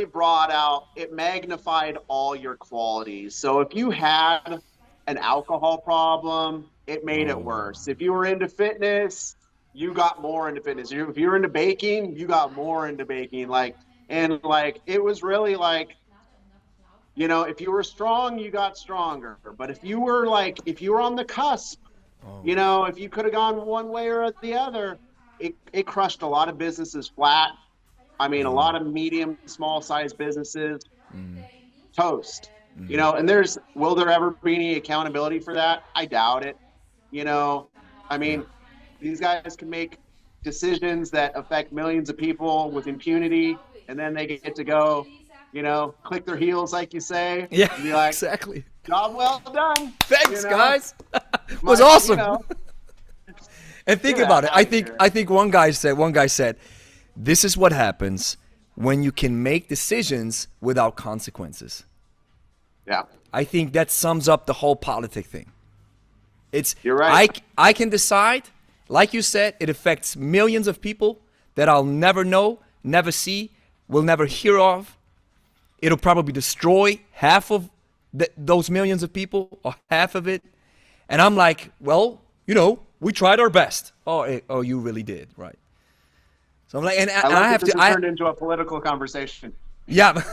brought out, it magnified all your qualities. So if you had an alcohol problem, it made it worse. If you were into fitness, you got more into fitness. If you're into baking, you got more into baking. It was really like, if you were strong, you got stronger. But if you were on the cusp, if you could have gone one way or the other, it crushed a lot of businesses flat. I mean, a lot of medium, small size businesses, toast. And will there ever be any accountability for that? I doubt it. These guys can make decisions that affect millions of people with impunity, and then they get to go, click their heels, like you say. Yeah, and be like, exactly. job well done. Thanks, guys. It was awesome. And think Get about it. out of here. I think one guy said, this is what happens when you can make decisions without consequences. Yeah. I think that sums up the whole politic thing. You're right. I can decide, like you said, it affects millions of people that I'll never know, never see, will never hear of. It'll probably destroy half of those millions of people, or half of it. And I'm like, well, we tried our best. Oh, you really did, right? So I'm like, and I have this to. has turned into a political conversation. Yeah,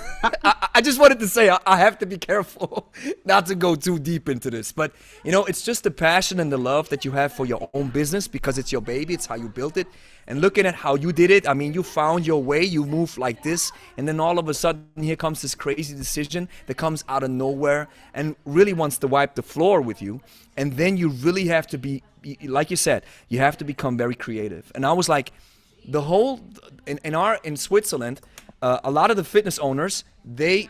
I just wanted to say I have to be careful not to go too deep into this. But, it's just the passion and the love that you have for your own business because it's your baby. It's how you built it. And looking at how you did it, I mean, you found your way. You moved like this. And then all of a sudden, here comes this crazy decision that comes out of nowhere and really wants to wipe the floor with you. And then you really have to be, like you said, you have to become very creative. And I was like, in Switzerland, a lot of the fitness owners, they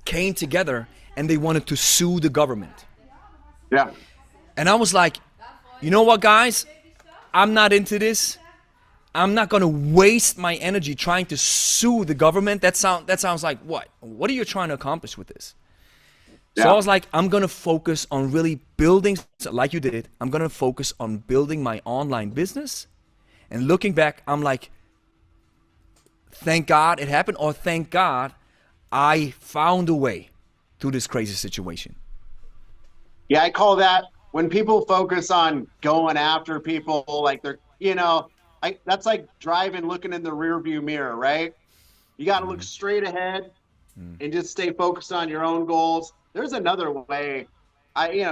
came together and they wanted to sue the government. Yeah. And I was like, you know what, guys? I'm not into this. I'm not going to waste my energy trying to sue the government. That sounds like what? What are you trying to accomplish with this? Yeah. So I was like, I'm going to focus on really building, like you did, I'm going to focus on building my online business. And looking back, I'm like, thank God it happened, or thank God I found a way through this crazy situation. Yeah, I call that when people focus on going after people, like they're, that's like driving, looking in the rearview mirror, right? You got to look straight ahead and just stay focused on your own goals. There's another way,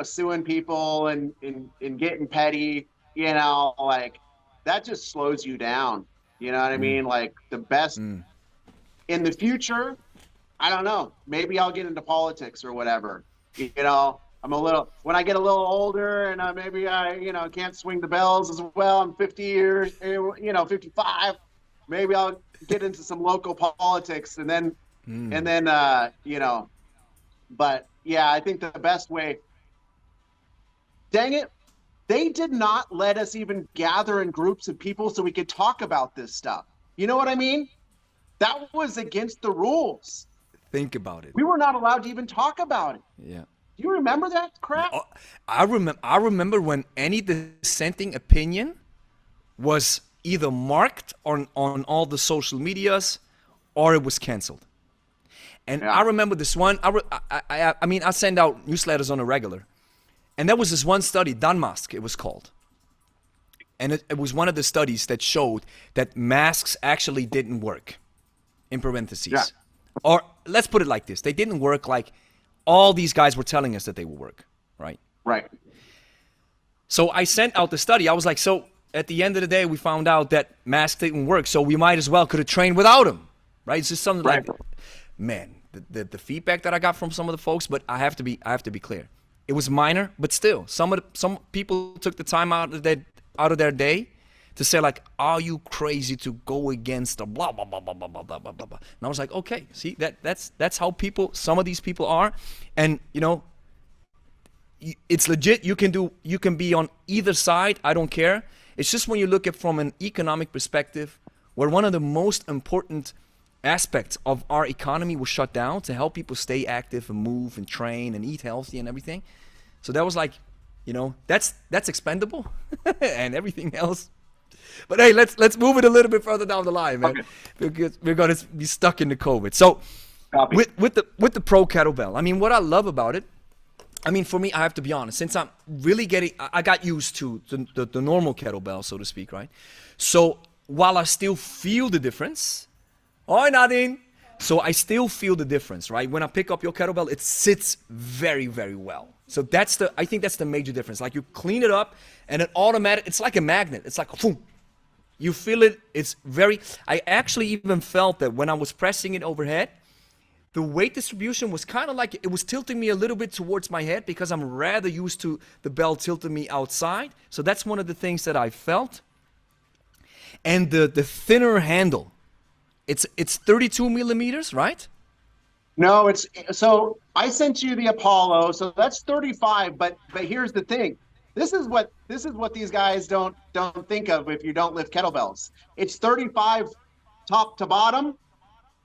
suing people and getting petty, like that just slows you down. You know what I mean? Like the best in the future, I don't know. Maybe I'll get into politics or whatever. When I get a little older and maybe I, can't swing the bells as well. I'm 50 years, 55. Maybe I'll get into some local politics and then, but yeah, I think the best way, dang it, they did not let us even gather in groups of people so we could talk about this stuff. You know what I mean? That was against the rules. Think about it. We were not allowed to even talk about it. Yeah. Do you remember that crap? I remember when any dissenting opinion was either marked on all the social medias or it was canceled. And yeah. I remember this one. I send out newsletters on a regular. And there was this one study, Danmarks, it was called. And it was one of the studies that showed that masks actually didn't work, in parentheses. Yeah. Or let's put it like this. They didn't work like all these guys were telling us that they would work, right? Right. So I sent out the study. I was like, so at the end of the day, we found out that masks didn't work. So we might as well could have trained without them, right? It's just something like, man, the feedback that I got from some of the folks, but I have to be clear. It was minor, but still, some people took the time out of their day to say like, "Are you crazy to go against the blah blah blah blah blah blah blah blah blah?" And I was like, "Okay, see that's how some of these people are, and it's legit. You can be on either side. I don't care. It's just when you look at from an economic perspective, where one of the most important aspects of our economy was shut down to help people stay active and move and train and eat healthy and everything. So that was like, that's expendable and everything else. But hey, let's move it a little bit further down the line, man. Okay. Because we're gonna be stuck in the COVID. So with the Pro Kettlebell, I mean, what I love about it, I mean, for me, I have to be honest, since I'm really I got used to the normal kettlebell, so to speak, right? So while I still feel the difference, Nadine. So I still feel the difference, right? When I pick up your kettlebell, it sits very, very well. So I think that's the major difference. Like you clean it up and it's like a magnet. It's like, boom. You feel it. I actually even felt that when I was pressing it overhead, the weight distribution was kind of like, it was tilting me a little bit towards my head because I'm rather used to the bell tilting me outside. So that's one of the things that I felt. And the thinner handle. It's 32 millimeters, right? No, so I sent you the Apollo, so that's 35. But here's the thing, this is what these guys don't think of if you don't lift kettlebells. It's 35 top to bottom,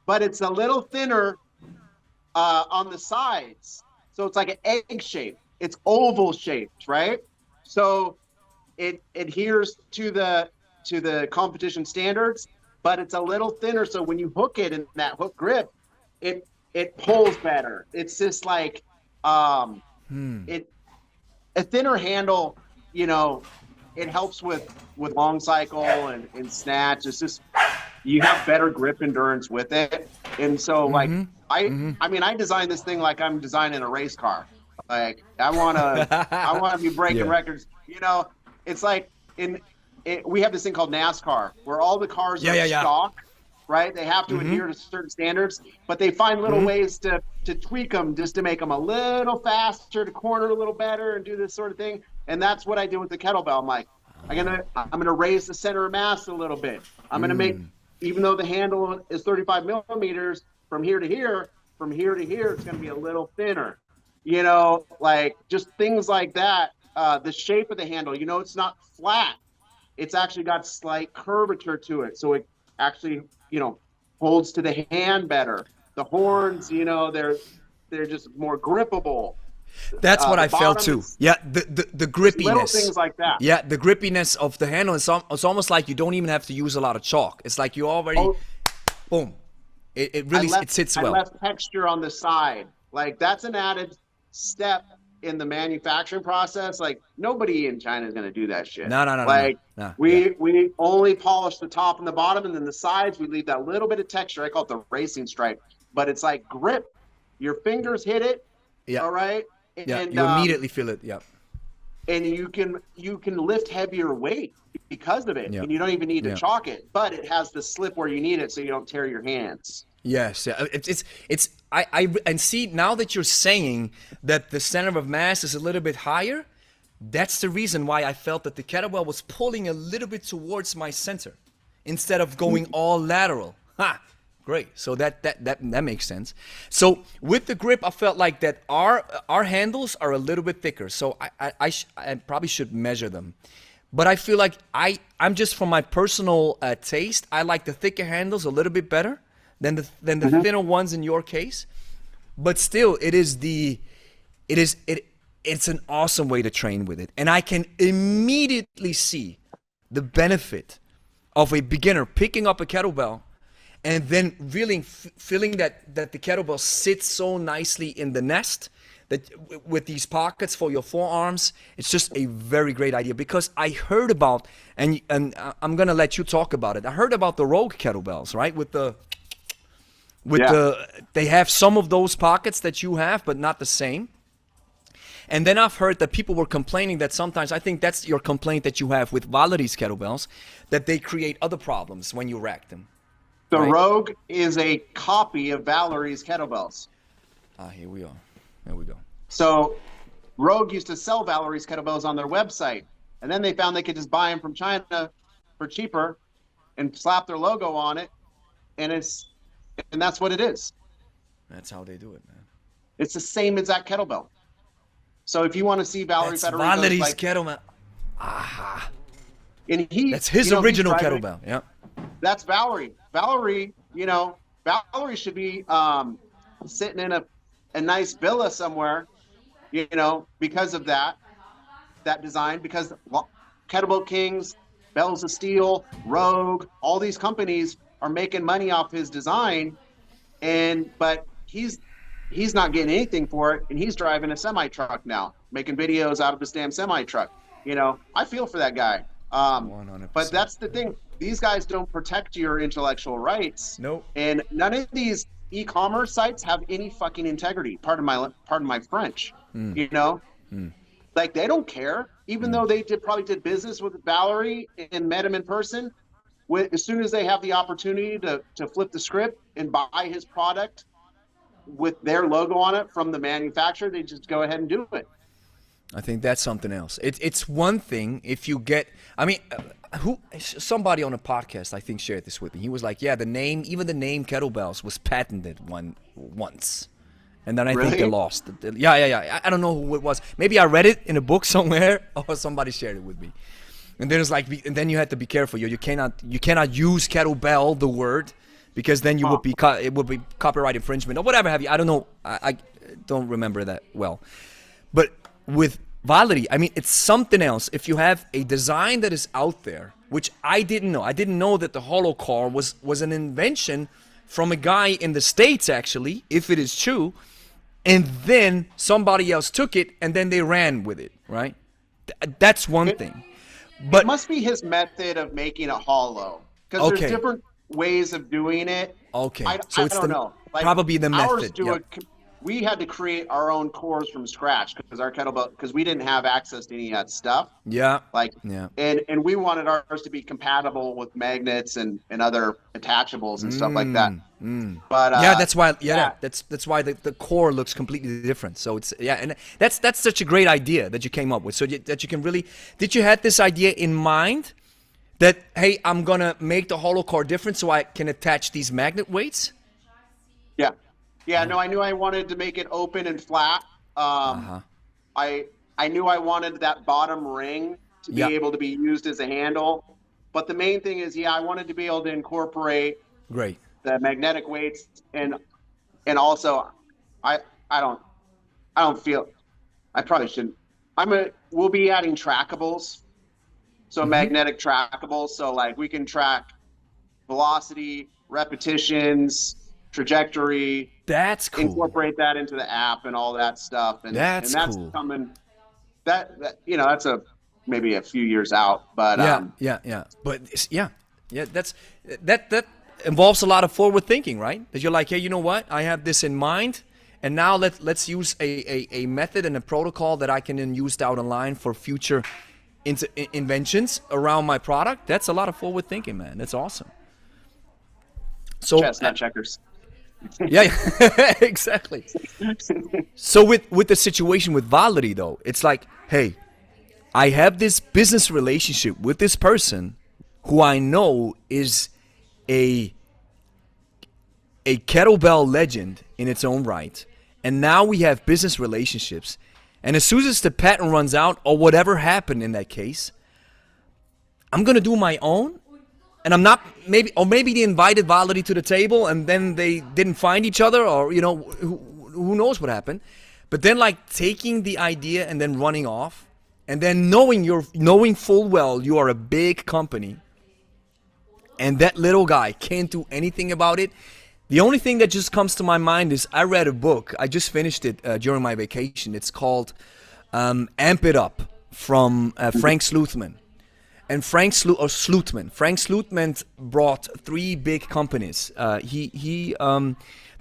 but it's a little thinner on the sides. So it's like an egg shape. It's oval shaped, right? So it adheres to the competition standards. But it's a little thinner, so when you hook it in that hook grip, it pulls better. It's just like a thinner handle, it helps with long cycle and snatch. It's just, you have better grip endurance with it. And so like I mean, I designed this thing like I'm designing a race car. Like I wanna be breaking Yeah. records. You know, it's like we have this thing called NASCAR where all the cars are stock, right? They have to adhere to certain standards, but they find little ways to tweak them just to make them a little faster, to corner a little better, and do this sort of thing. And that's what I did with the kettlebell. I'm like, I'm gonna raise the center of mass a little bit. I'm gonna make, even though the handle is 35 millimeters from here to here, it's gonna be a little thinner. You know, like just things like that. The shape of the handle, you know, it's not flat. It's actually got slight curvature to it, so it actually, you know, holds to the hand better. The horns, you know, they're just more grippable. That's what I felt too. Yeah, the grippiness. Little things like that. Yeah, the grippiness of the handle. It's almost like you don't even have to use a lot of chalk. It's like you already, boom. It really sits well. I left texture on the side. Like that's an added step in the manufacturing process. Like nobody in China is going to do that shit. No. Like no. we only polish the top and the bottom, and then the sides we leave that little bit of texture. I call it the racing stripe, but it's like grip. Your fingers hit it. Yeah. All right. Yeah. And, you immediately feel it. Yeah. And you can lift heavier weight because of it, and you don't even need to chalk it. But it has the slip where you need it, so you don't tear your hands. Yes, yeah. And see, now that you're saying that the center of mass is a little bit higher, that's the reason why I felt that the kettlebell was pulling a little bit towards my center instead of going all lateral. Ha! Great. So that makes sense. So with the grip, I felt like that our handles are a little bit thicker. So I probably should measure them. But I feel like I'm just, from my personal taste, I like the thicker handles a little bit better than the thinner ones in your case. But still, it's an awesome way to train with it. And I can immediately see the benefit of a beginner picking up a kettlebell and then really feeling that the kettlebell sits so nicely in the nest, that with these pockets for your forearms. It's just a very great idea, because I heard about, and I'm gonna let you talk about it. I heard about the Rogue kettlebells, right? They have some of those pockets that you have, but not the same. And then I've heard that people were complaining that sometimes, I think that's your complaint that you have with Valerie's kettlebells, that they create other problems when you rack them. The right? Rogue is a copy of Valerie's kettlebells. Here we are. There we go. So Rogue used to sell Valerie's kettlebells on their website, and then they found they could just buy them from China for cheaper and slap their logo on it, and that's what it is. That's how they do it, man. It's the same exact kettlebell. So if you want to see Valerie's Valerie's kettlebell. Aha. And that's his original kettlebell. Yeah. That's Valerie. Valerie should be sitting in a nice villa somewhere, because of that design, because Kettlebell Kings, Bells of Steel, Rogue, all these companies are making money off his design, but he's not getting anything for it, and he's driving a semi truck now, making videos out of his damn semi truck. I feel for that guy. 100%. But that's the thing. These guys don't protect your intellectual rights. Nope. And none of these e-commerce sites have any fucking integrity. Pardon my French. Like they don't care. Even though they probably did business with Valerie and met him in person, as soon as they have the opportunity to flip the script and buy his product with their logo on it from the manufacturer, they just go ahead and do it. I think that's something else. It's one thing if you get, somebody on a podcast I think shared this with me. He was like, yeah, even the name kettlebells was patented once. And then I think they lost it. Yeah. I don't know who it was. Maybe I read it in a book somewhere, or somebody shared it with me. And then it's like, and then you had to be careful. You cannot use kettlebell, the word, because then it would be copyright infringement or whatever have you. I don't know. I don't remember that well. But with Valerie, it's something else. If you have a design that is out there, which I didn't know. I didn't know that the hollow car was an invention from a guy in the States, actually, if it is true. And then somebody else took it, and then they ran with it, right? That's one thing. But it must be his method of making it hollow. Because there's different ways of doing it. Okay, I so it's don't know. Like, probably the ours method. do Yep. we had to create our own cores from scratch because our kettlebell, because we didn't have access to any of that stuff. Yeah. Like, Yeah. and we wanted ours to be compatible with magnets and other attachables and stuff like that. But Yeah, that's why. yeah. That's why the core looks completely different. So it's and that's such a great idea that you came up with. So that you can really, did you had this idea in mind that, hey, I'm gonna make the hollow core different so I can attach these magnet weights? Yeah. Yeah, no, I knew I wanted to make it open and flat. I knew I wanted that bottom ring to be Yep. able to be used as a handle. But the main thing is, I wanted to be able to incorporate Great. the magnetic weights and also I don't feel, I probably shouldn't. We'll be adding trackables. So magnetic trackables. So like we can track velocity, repetitions, trajectory, That's cool. incorporate that into the app and all that stuff. And That's that's cool. coming, that that's maybe a few years out, but Yeah. But that involves a lot of forward thinking, right? That you're like, hey, you know what? I have this in mind, and now let's use a method and a protocol that I can then use down the line for future inventions around my product. That's a lot of forward thinking, man. That's awesome. So chestnut checkers. yeah, exactly. So with the situation with Validity though, it's like, hey, I have this business relationship with this person who I know is a kettlebell legend in its own right, and now we have business relationships. And as soon as the patent runs out or whatever happened in that case, I'm gonna do my own. And I'm not, maybe they invited Validity to the table and then they didn't find each other, or who knows what happened. But then like taking the idea and then running off, and then knowing full well you are a big company and that little guy can't do anything about it. The only thing that just comes to my mind is I read a book. I just finished it during my vacation. It's called Amp It Up from Frank Slootman. And Frank Slootman brought 3 big companies. The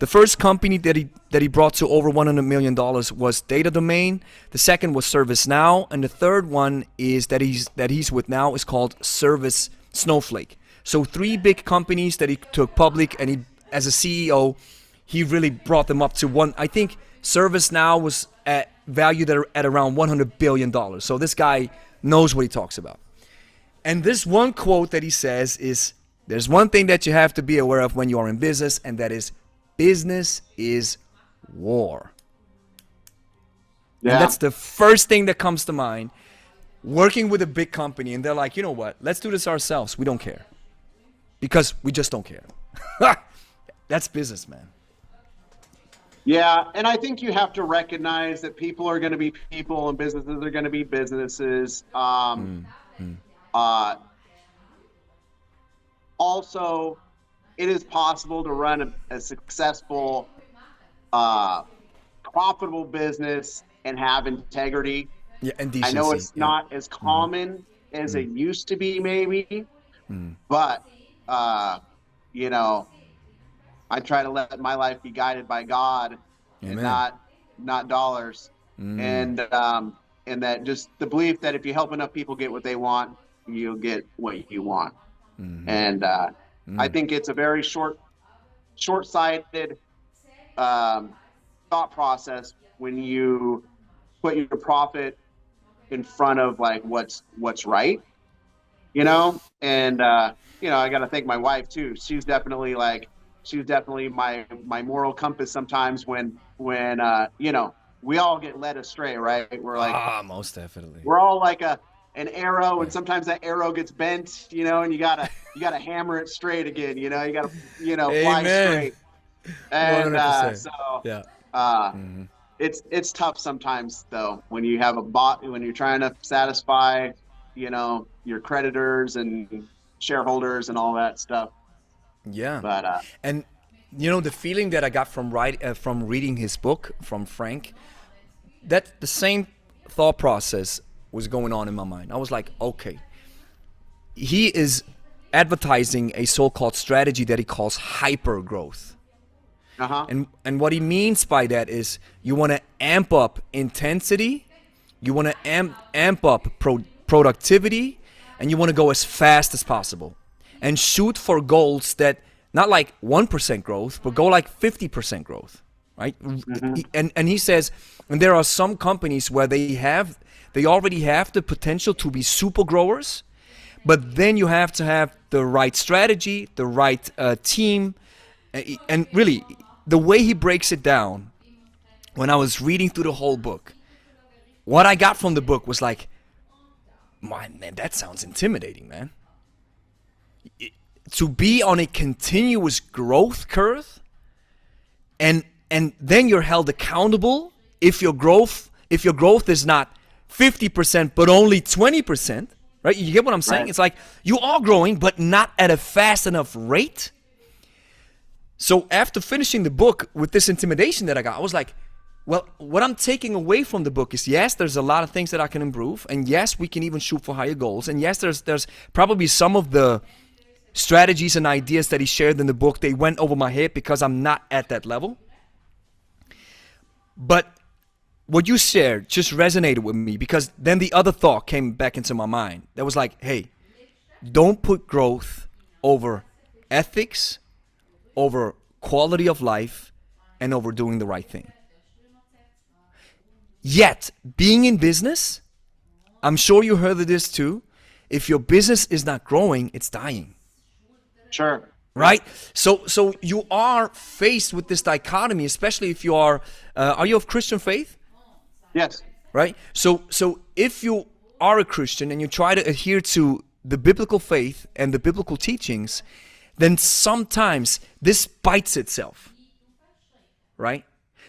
first company that he brought to over $100 million was Data Domain. The second was ServiceNow, and the third one is that he's with now is called Service Snowflake. So 3 big companies that he took public, and he, as a CEO, he really brought them up to one. I think ServiceNow was valued at around $100 billion. So this guy knows what he talks about. And this one quote that he says is, there's one thing that you have to be aware of when you are in business, and that is, business is war. Yeah. And that's the first thing that comes to mind. Working with a big company, and they're like, you know what, let's do this ourselves. We don't care. Because we just don't care. That's business, man. Yeah, and I think you have to recognize that people are going to be people and businesses are going to be businesses. Also, it is possible to run a successful, profitable business and have integrity. Yeah, and I decency. know it's not as common as it used to be, maybe, but I try to let my life be guided by God and not dollars, and that just the belief that if you help enough people get what they want, you'll get what you want. And I think it's a very short-sighted thought process when you put your profit in front of like what's right, and I got to thank my wife too. She's definitely my moral compass sometimes when we all get led astray, right? We're like, most definitely. we're all like an arrow, and sometimes that arrow gets bent, and you gotta hammer it straight again, you gotta fly straight. And 100%. it's tough sometimes though when you have when you're trying to satisfy your creditors and shareholders and all that stuff. Yeah. But and the feeling that I got from reading his book from Frank, that the same thought process was going on in my mind. I was like, okay, he is advertising a so-called strategy that he calls hyper growth. And what he means by that is you want to amp up intensity, you want to amp up productivity, and you want to go as fast as possible and shoot for goals that not like 1% growth, but go like 50% growth, right? And he says, and there are some companies where they already have the potential to be super growers, but then you have to have the right strategy, the right team, and really, the way he breaks it down, when I was reading through the whole book, what I got from the book was like, man, that sounds intimidating, man. To be on a continuous growth curve, and then you're held accountable if your growth is not 50% but only 20%, right? You get what I'm saying? Right. It's like you are growing but not at a fast enough rate. So after finishing the book with this intimidation that I got, I was like, well, what I'm taking away from the book is, yes, there's a lot of things that I can improve, and yes, we can even shoot for higher goals, and yes, there's probably some of the strategies and ideas that he shared in the book, they went over my head because I'm not at that level. But what you shared just resonated with me, because then the other thought came back into my mind. That was like, hey, don't put growth over ethics, over quality of life, and over doing the right thing. Yet, being in business, I'm sure you heard of this too, if your business is not growing, it's dying. Sure. Right? So you are faced with this dichotomy, especially if you are you of Christian faith? Yes. Right? So if you are a Christian and you try to adhere to the biblical faith and the biblical teachings, then sometimes this bites itself, right?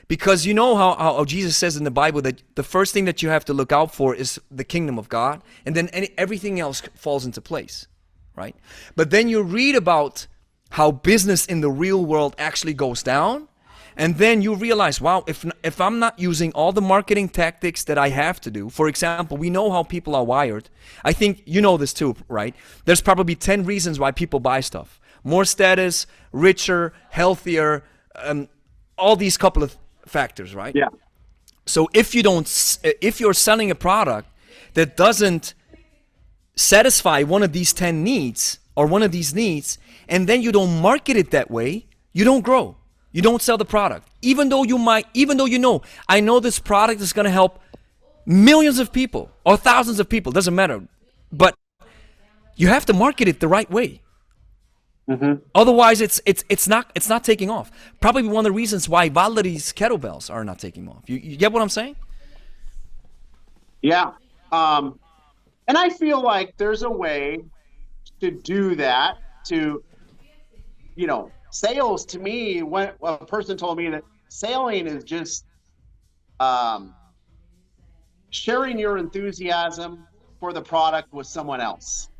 Because you know how Jesus says in the Bible that the first thing that you have to look out for is the kingdom of God, and then everything else falls into place, right? But then you read about how business in the real world actually goes down, and then you realize, wow, if I'm not using all the marketing tactics that I have to do, for example, we know how people are wired. I think you know this too, right? There's probably 10 reasons why people buy stuff. More status, richer, healthier, all these couple of factors, right? Yeah. So if you're selling a product that doesn't satisfy one of these 10 needs or one of these needs, and then you don't market it that way, you don't grow. You don't sell the product. Even though I know this product is going to help millions of people or thousands of people, doesn't matter. But you have to market it the right way. Mm-hmm. Otherwise, it's not taking off. Probably one of the reasons why Valerie's kettlebells are not taking off. You get what I'm saying? Yeah. And I feel like there's a way to do that. To, sales to me. When a person told me that selling is just sharing your enthusiasm for the product with someone else.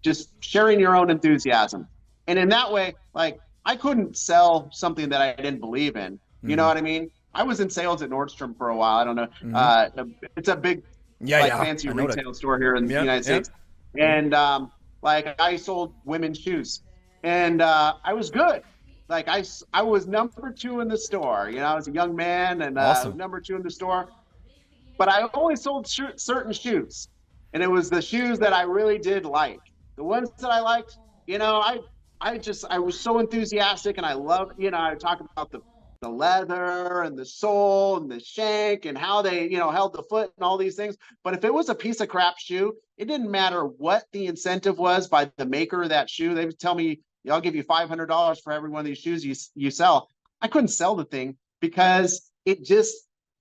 Just sharing your own enthusiasm. And in that way, like, I couldn't sell something that I didn't believe in. You know what I mean? I was in sales at Nordstrom for a while. I don't know. Mm-hmm. It's a big, fancy retail store here in the United States. And I sold women's shoes. And I was good. Like, I was number 2 in the store. I was a young man, and awesome. Number 2 in the store. But I only sold certain shoes. And it was the shoes that I really did like. The ones that I liked, I was so enthusiastic, and I love, I talk about the leather and the sole and the shank and how they, held the foot and all these things. But if it was a piece of crap shoe, it didn't matter what the incentive was by the maker of that shoe. They would tell me, I'll give you $500 for every one of these shoes you sell. I couldn't sell the thing because it just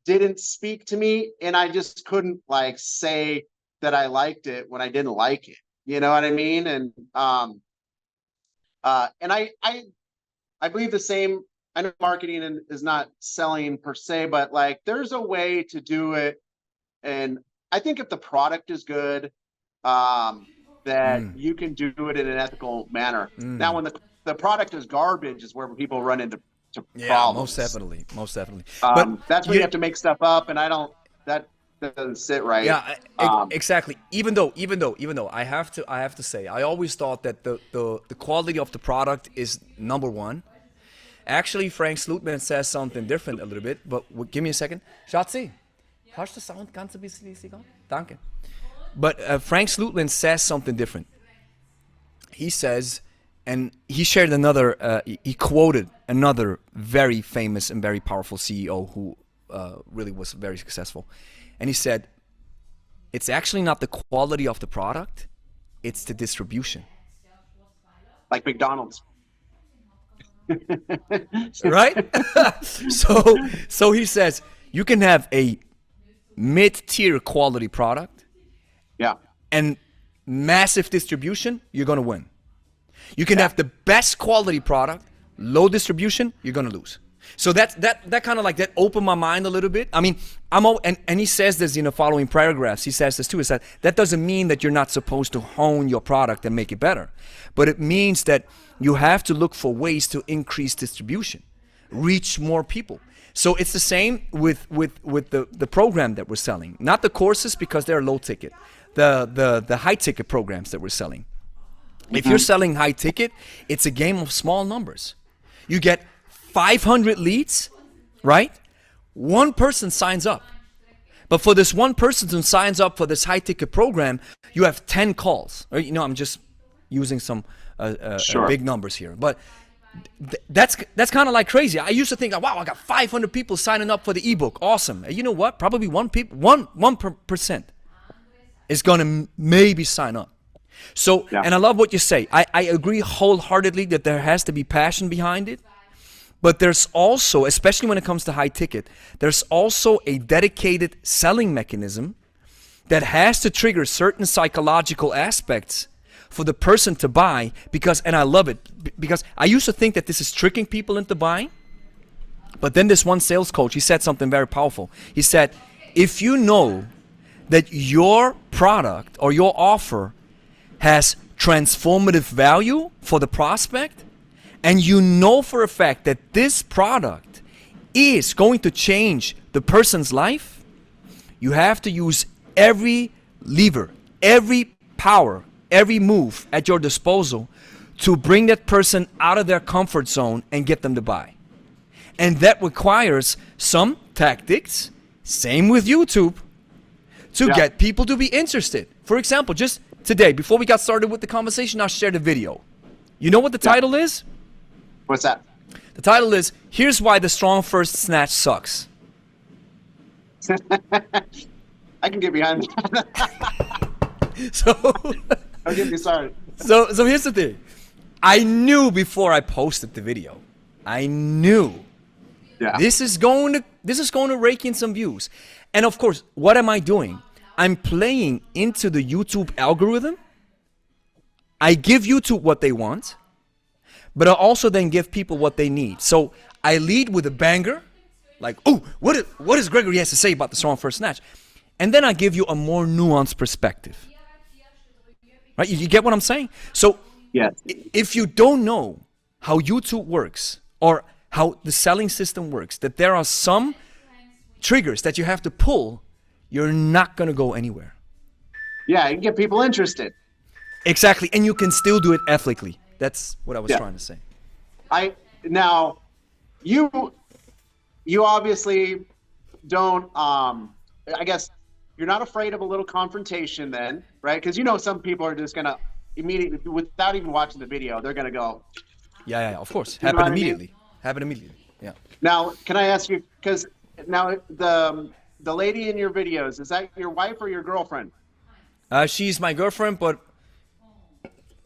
didn't speak to me. And I just couldn't say that I liked it when I didn't like it. You know what I mean? And I believe the same. I know marketing is not selling per se, but there's a way to do it. And I think if the product is good, that you can do it in an ethical manner. Now, when the product is garbage is where people run into problems. Most definitely. But that's where you have to make stuff up. And that's doesn't sit right. Yeah, exactly. Even though, I have to say, I always thought that the quality of the product is number one. Actually, Frank Slutman says something different a little bit, but give me a second. Schatzi, hast du Sound ganz ein bisschen leiser? Danke. But Frank Slutman says something different. He says, and he shared another, he quoted another very famous and very powerful CEO who really was very successful. And he said, it's actually not the quality of the product, it's the distribution. Like McDonald's. Right? So he says, you can have a mid-tier quality product. Yeah. And massive distribution, you're going to win. You can have the best quality product, low distribution, you're going to lose. So that kind of like that opened my mind a little bit. I mean, and he says this in the following paragraphs. He says this too. He said that doesn't mean that you're not supposed to hone your product and make it better, but it means that you have to look for ways to increase distribution, reach more people. So it's the same with the program that we're selling, not the courses because they're low ticket, the high ticket programs that we're selling. If you're selling high ticket, it's a game of small numbers. You get 500 leads, right? One person signs up. But for this one person who signs up for this high ticket program, you have 10 calls. Or, I'm just using some big numbers here. But that's kind of like crazy. I used to think, wow, I got 500 people signing up for the ebook. Awesome. And you know what? Probably 1% is going to maybe sign up. So, and I love what you say. I agree wholeheartedly that there has to be passion behind it. But there's also, especially when it comes to high ticket, there's also a dedicated selling mechanism that has to trigger certain psychological aspects for the person to buy because, and I love it, because I used to think that this is tricking people into buying. But then this one sales coach, he said something very powerful. He said, if you know that your product or your offer has transformative value for the prospect, and you know for a fact that this product is going to change the person's life, you have to use every lever, every power, every move at your disposal to bring that person out of their comfort zone and get them to buy. And that requires some tactics, same with YouTube, to get people to be interested. For example, just today, before we got started with the conversation, I shared a video. You know what the title is? What's that? The title is, Here's Why the Strong First Snatch Sucks. I can get behind that. So, Don't get me started. So here's the thing. I knew before I posted the video. I knew this is going to rake in some views. And of course, what am I doing? I'm playing into the YouTube algorithm. I give YouTube what they want, but I also then give people what they need. So I lead with a banger, like, oh, what does Gregory has to say about the strong first snatch? And then I give you a more nuanced perspective. Right? You get what I'm saying? So if you don't know how YouTube works or how the selling system works, that there are some triggers that you have to pull, you're not going to go anywhere. Yeah, you can get people interested. Exactly. And you can still do it ethically. That's what I was trying to say. Now, you obviously don't, I guess you're not afraid of a little confrontation then, right? Because some people are just going to immediately, without even watching the video, they're going to go. Yeah, of course. Happen immediately. Yeah. Now, can I ask you, because now the lady in your videos, is that your wife or your girlfriend? She's my girlfriend, but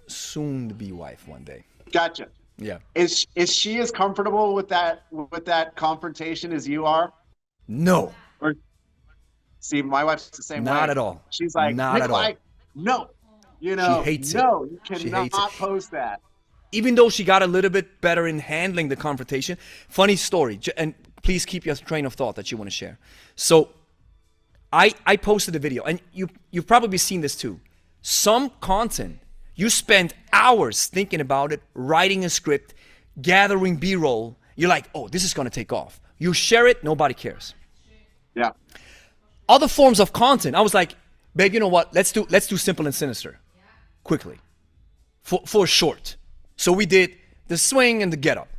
soon to be wife one day. Gotcha. Yeah. Is she as comfortable with that confrontation as you are? No. Or see, my wife's the same way. Not at all. She's like, Not at all. No. She hates it. No, you She cannot hates it. post that. Even though she got a little bit better in handling the confrontation. Funny story, and please keep your train of thought that you want to share. So I posted a video, and you've probably seen this too. Some content, you spend hours thinking about it, writing a script, gathering B-roll. You're like, oh, this is going to take off. You share it, nobody cares. Yeah. other forms of content. I was like, babe, you know what? Let's do simple and sinister, quickly, for short. So we did the swing and the get up.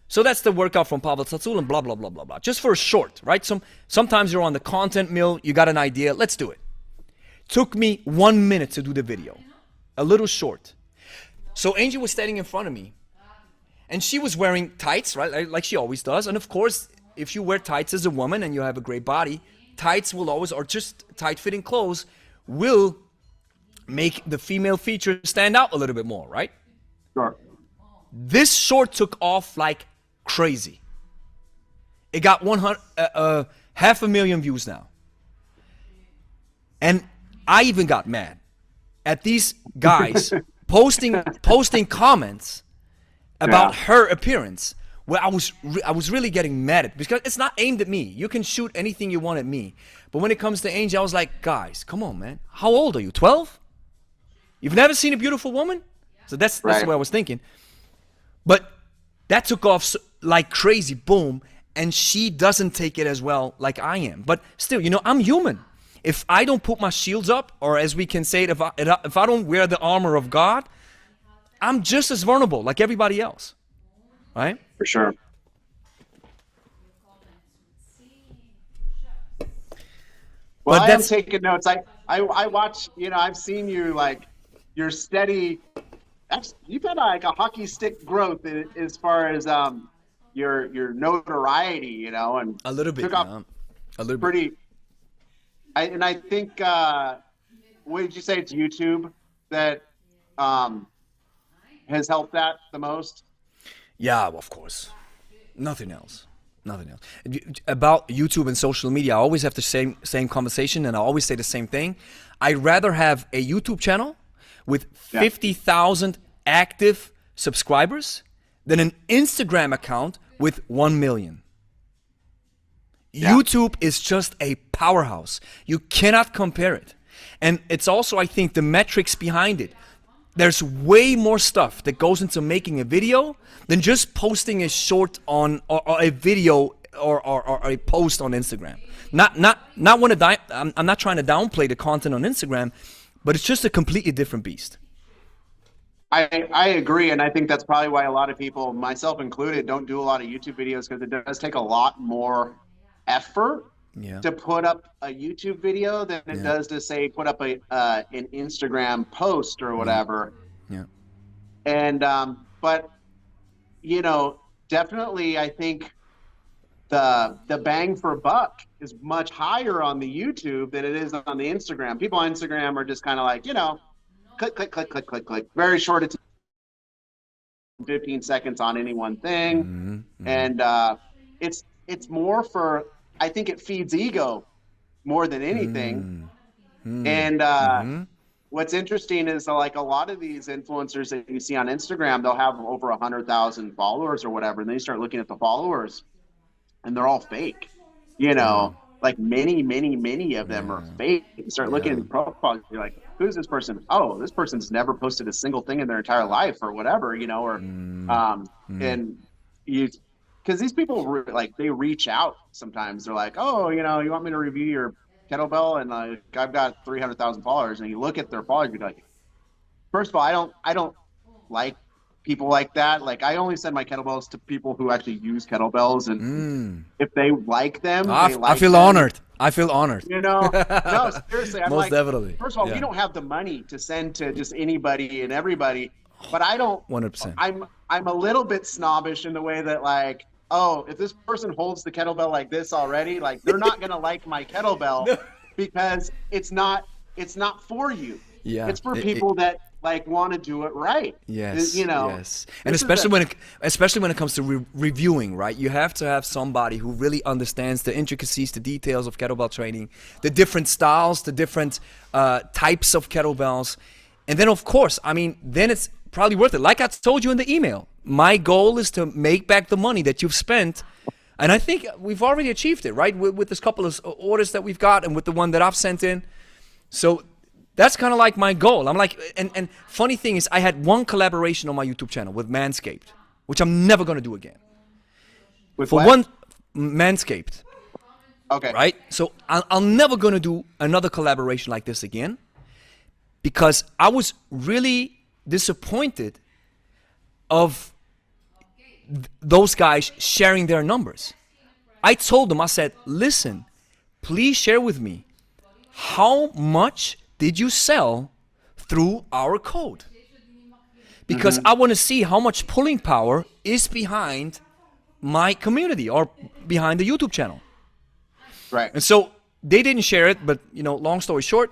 So that's the workout from Pavel Tsatsouline, blah blah blah blah blah. Just for a short, right? Sometimes you're on the content mill, you got an idea, let's do it. Took me 1 minute to do the video, a little short. So Angie was standing in front of me, and she was wearing tights, right? Like she always does. And of course, if you wear tights as a woman and you have a great body, tights will always, or just tight-fitting clothes, will make the female feature stand out a little bit more, right? Sure. This short took off like crazy. It got 500,000 views now. And I even got mad at these guys posting comments about her appearance, where I was really getting mad at, because it's not aimed at me. You can shoot anything you want at me. But when it comes to Angie, I was like, guys, come on, man. How old are you? 12? You've never seen a beautiful woman? So that's what I was thinking. But that took off like crazy, boom. And she doesn't take it as well like I am. But still, I'm human. If I don't put my shields up, or as we can say it, if I don't wear the armor of God, I'm just as vulnerable like everybody else, right? For sure. Well, I am taking notes. I watch, I've seen you, like, you're steady. You've had like a hockey stick growth as far as your notoriety, and a little bit, took off a little pretty. bit. I think, what did you say? It's YouTube that has helped that the most? Yeah, of course. Nothing else. About YouTube and social media, I always have the same conversation, and I always say the same thing. I'd rather have a YouTube channel with 50,000 active subscribers than an Instagram account with 1 million. YouTube is just a powerhouse. You cannot compare it. And it's also, I think, the metrics behind it. There's way more stuff that goes into making a video than just posting a short on or a video or a post on Instagram. I'm not trying to downplay the content on Instagram, but it's just a completely different beast. I agree, and I think that's probably why a lot of people, myself included, don't do a lot of YouTube videos, because it does take a lot more effort to put up a YouTube video than it does to, say, put up an Instagram post or whatever. Yeah. And but definitely, I think the bang for buck is much higher on the YouTube than it is on the Instagram. People on Instagram are just kind of like, click, click, click, click, click, click. Very short, 15 seconds on any one thing. And it's more for, I think it feeds ego more than anything. And what's interesting is, like, a lot of these influencers that you see on Instagram, they'll have over 100,000 followers or whatever, and then you start looking at the followers, and they're all fake. Like many of them are fake. You start looking at the profiles, you're like, who's this person? Oh, this person's never posted a single thing in their entire life, or whatever, and you, because these people they reach out sometimes. They're like, oh, you want me to review your kettlebell? And I've got 300,000 followers, and you look at their followers, you're like, first of all, I don't like people like that. Like, I only send my kettlebells to people who actually use kettlebells, and if they like them, I feel honored. I feel honored. No, seriously. I'm Most definitely. First of all, we don't have the money to send to just anybody and everybody, but I don't. 100%. I'm a little bit snobbish in the way that, like, oh, if this person holds the kettlebell like this already, like, they're not gonna like my kettlebell because it's not for you. Yeah, it's for people that want to do it right. Yes, yes. And especially when it comes to reviewing, right? You have to have somebody who really understands the intricacies, the details of kettlebell training, the different styles, the different types of kettlebells. And then, of course, then it's probably worth it. Like I told you in the email, my goal is to make back the money that you've spent. And I think we've already achieved it, right? With this couple of orders that we've got, and with the one that I've sent in. So that's kind of like my goal. I'm like, and funny thing is, I had one collaboration on my YouTube channel with Manscaped, which I'm never going to do again. With For what? one, Manscaped. Okay. Right? So I'm never going to do another collaboration like this again because I was really disappointed of those guys sharing their numbers. I told them, I said, listen, please share with me, how much did you sell through our code? Because I want to see how much pulling power is behind my community or behind the YouTube channel. Right. And so they didn't share it, but long story short.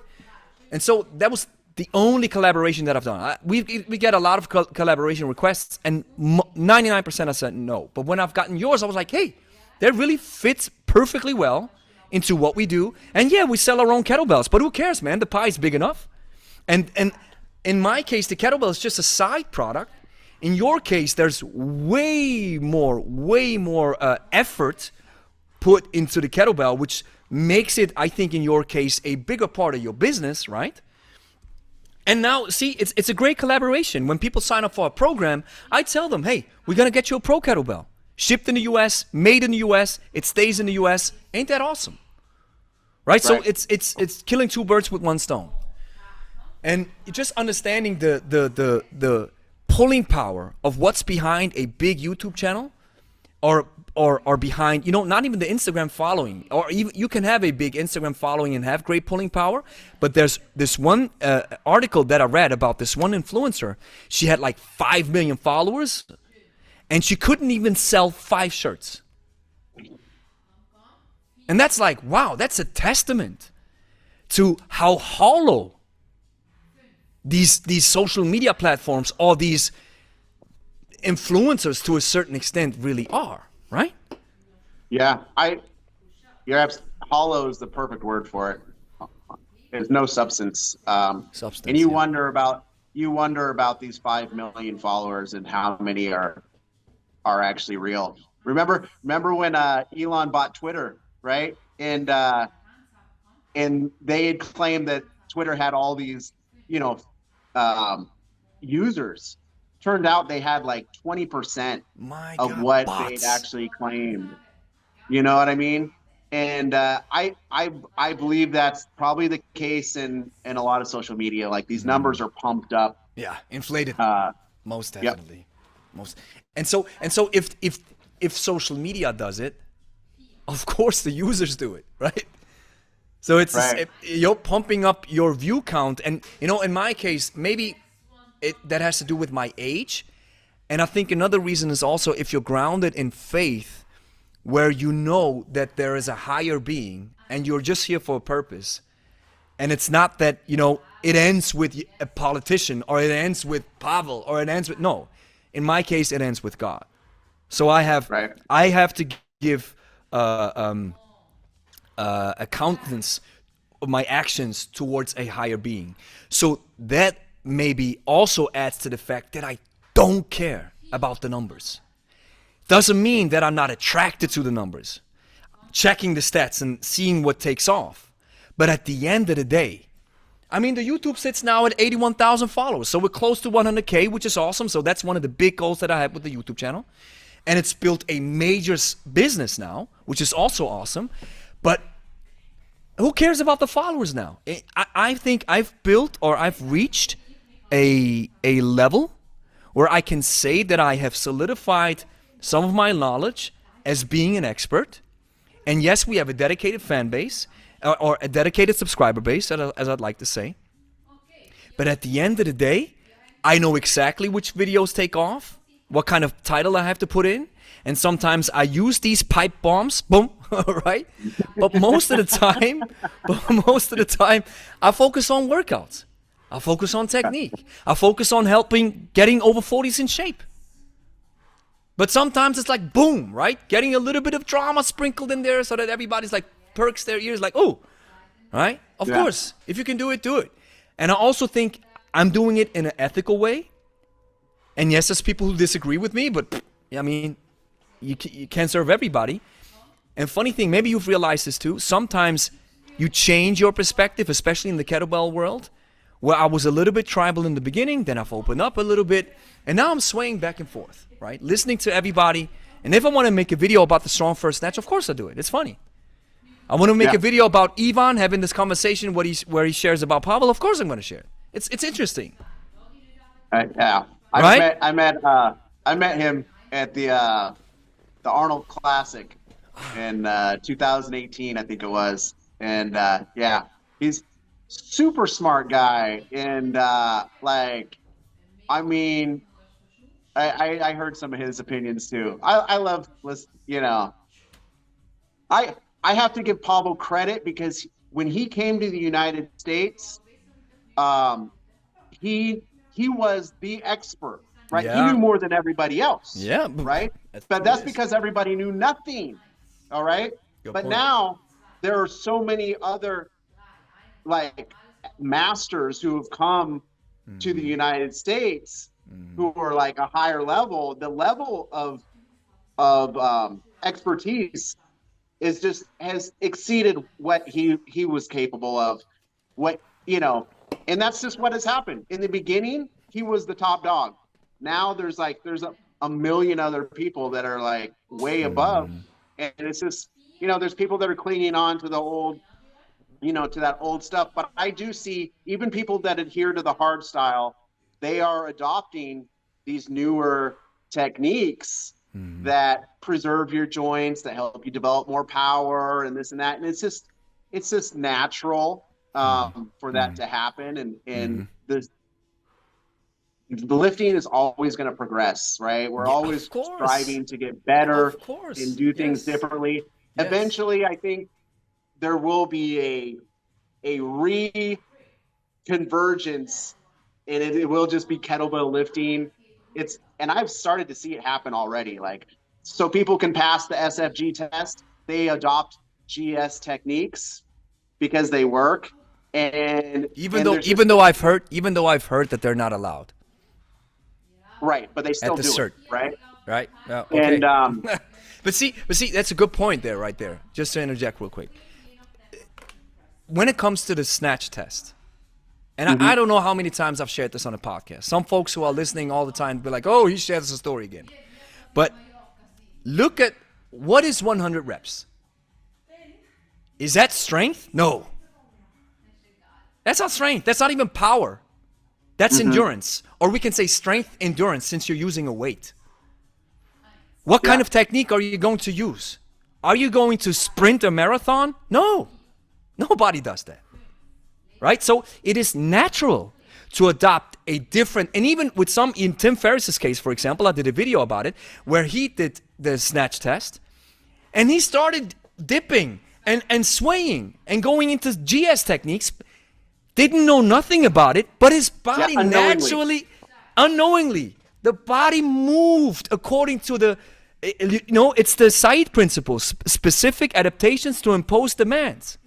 And so that was the only collaboration that I've done. We get a lot of collaboration requests, and 99% I said no. But when I've gotten yours, I was like, hey, that really fits perfectly well into what we do. And yeah, we sell our own kettlebells, but who cares, man? The pie is big enough. And in my case, the kettlebell is just a side product. In your case, there's way more effort put into the kettlebell, which makes it, I think, in your case, a bigger part of your business, right? And now, see, it's a great collaboration. When people sign up for a program, I tell them, hey, we're going to get you a Pro Kettlebell. Shipped in the U.S., made in the U.S., it stays in the U.S. Ain't that awesome? Right? So it's killing two birds with one stone. And just understanding the pulling power of what's behind a big YouTube channel or behind, not even the Instagram following, or even you can have a big Instagram following and have great pulling power. But there's this one article that I read about this one influencer. She had like 5 million followers and she couldn't even sell 5 shirts. And that's like, wow, that's a testament to how hollow these social media platforms or these influencers to a certain extent really are, right? Yeah, hollow is the perfect word for it. There's no substance. And you wonder about these 5 million followers and how many are actually real. Remember when Elon bought Twitter, right? And they had claimed that Twitter had all these, users. Turned out they had like 20% of what they'd actually claimed. You know what I mean? And I believe that's probably the case in a lot of social media. Like these numbers are pumped up. Yeah, inflated. Most definitely. Yep. And so if social media does it, of course the users do it, right? So it's you're pumping up your view count, and in my case, maybe that has to do with my age. And I think another reason is also if you're grounded in faith, where you know that there is a higher being and you're just here for a purpose. And it's not that, it ends with a politician or it ends with Pavel or it ends with, no. In my case, it ends with God. So I have to give accountants of my actions towards a higher being. So that maybe also adds to the fact that I don't care about the numbers. Doesn't mean that I'm not attracted to the numbers, checking the stats and seeing what takes off. But at the end of the day, the YouTube sits now at 81,000 followers. So we're close to 100K, which is awesome. So that's one of the big goals that I have with the YouTube channel. And it's built a major business now, which is also awesome. But who cares about the followers now? I think I've built or I've reached a level where I can say that I have solidified some of my knowledge as being an expert. And yes, we have a dedicated fan base or a dedicated subscriber base, as I'd like to say. But at the end of the day, I know exactly which videos take off, what kind of title I have to put in. And sometimes I use these pipe bombs, boom, right? But most of the time, I focus on workouts. I focus on technique. I focus on getting over 40s in shape. But sometimes it's like, boom, right? Getting a little bit of drama sprinkled in there so that everybody's like, perks their ears like, oh, right? Of course, if you can do it, do it. And I also think I'm doing it in an ethical way. And yes, there's people who disagree with me, but you can't serve everybody. And funny thing, maybe you've realized this too. Sometimes you change your perspective, especially in the kettlebell world, where I was a little bit tribal in the beginning, then I've opened up a little bit, and now I'm swaying back and forth, right? Listening to everybody. And if I want to make a video about the strong first snatch, of course I do it. It's funny. I want to make Yeah. a video about Ivan having this conversation where he shares about Pavel. Of course I'm going to share it. It's interesting. Yeah. Right? I met him at the Arnold Classic in 2018, I think it was. And yeah, he's super smart guy. And like, I mean, I heard some of his opinions too. I love, you know, I I have to give Pavel credit because when he came to the United States, um, he was the expert, right? He Yeah. knew more than everybody else, Yeah. right? That's But what that's it is. because everybody knew nothing, all right? Good But point. now there are so many other like masters who have come to the United States who are like a higher level. The level of expertise is just has exceeded what he was capable of. What and that's just what has happened. In the beginning, he was the top dog. Now there's a million other people that are like way above, and it's just there's people that are clinging on to the old to that old stuff. But I do see even people that adhere to the hard style, they are adopting these newer techniques that preserve your joints, that help you develop more power and this and that. And it's just natural for that to happen. And the lifting is always going to progress, right? We're Yeah, of always course. striving to get better Of course. and do things Yes. differently. Yes. Eventually, I think there will be a reconvergence, and it will just be kettlebell lifting. And I've started to see it happen already. Like, so people can pass the SFG test, they adopt GS techniques because they work. And Even there's though I've heard that they're not allowed right, but they still at the do cert, it, right? right? Yeah, okay. And but see, that's a good point there, right there. Just to interject real quick. When it comes to the snatch test, and I don't know how many times I've shared this on a podcast. Some folks who are listening all the time be like, "Oh, he shares the story again." But look at what is 100 reps. Is that strength? No. That's not strength. That's not even power. That's endurance. Or we can say strength endurance since you're using a weight. What kind of technique are you going to use? Are you going to sprint a marathon? No. Nobody does that. Right? So it is natural to adopt a different, and even with some, in Tim Ferriss's case, for example, I did a video about it where he did the snatch test and he started dipping and swaying and going into GS techniques. Didn't know nothing about it, but his body unknowingly. unknowingly, the body moved according to the, it's the Said principles, specific adaptations to impose demands.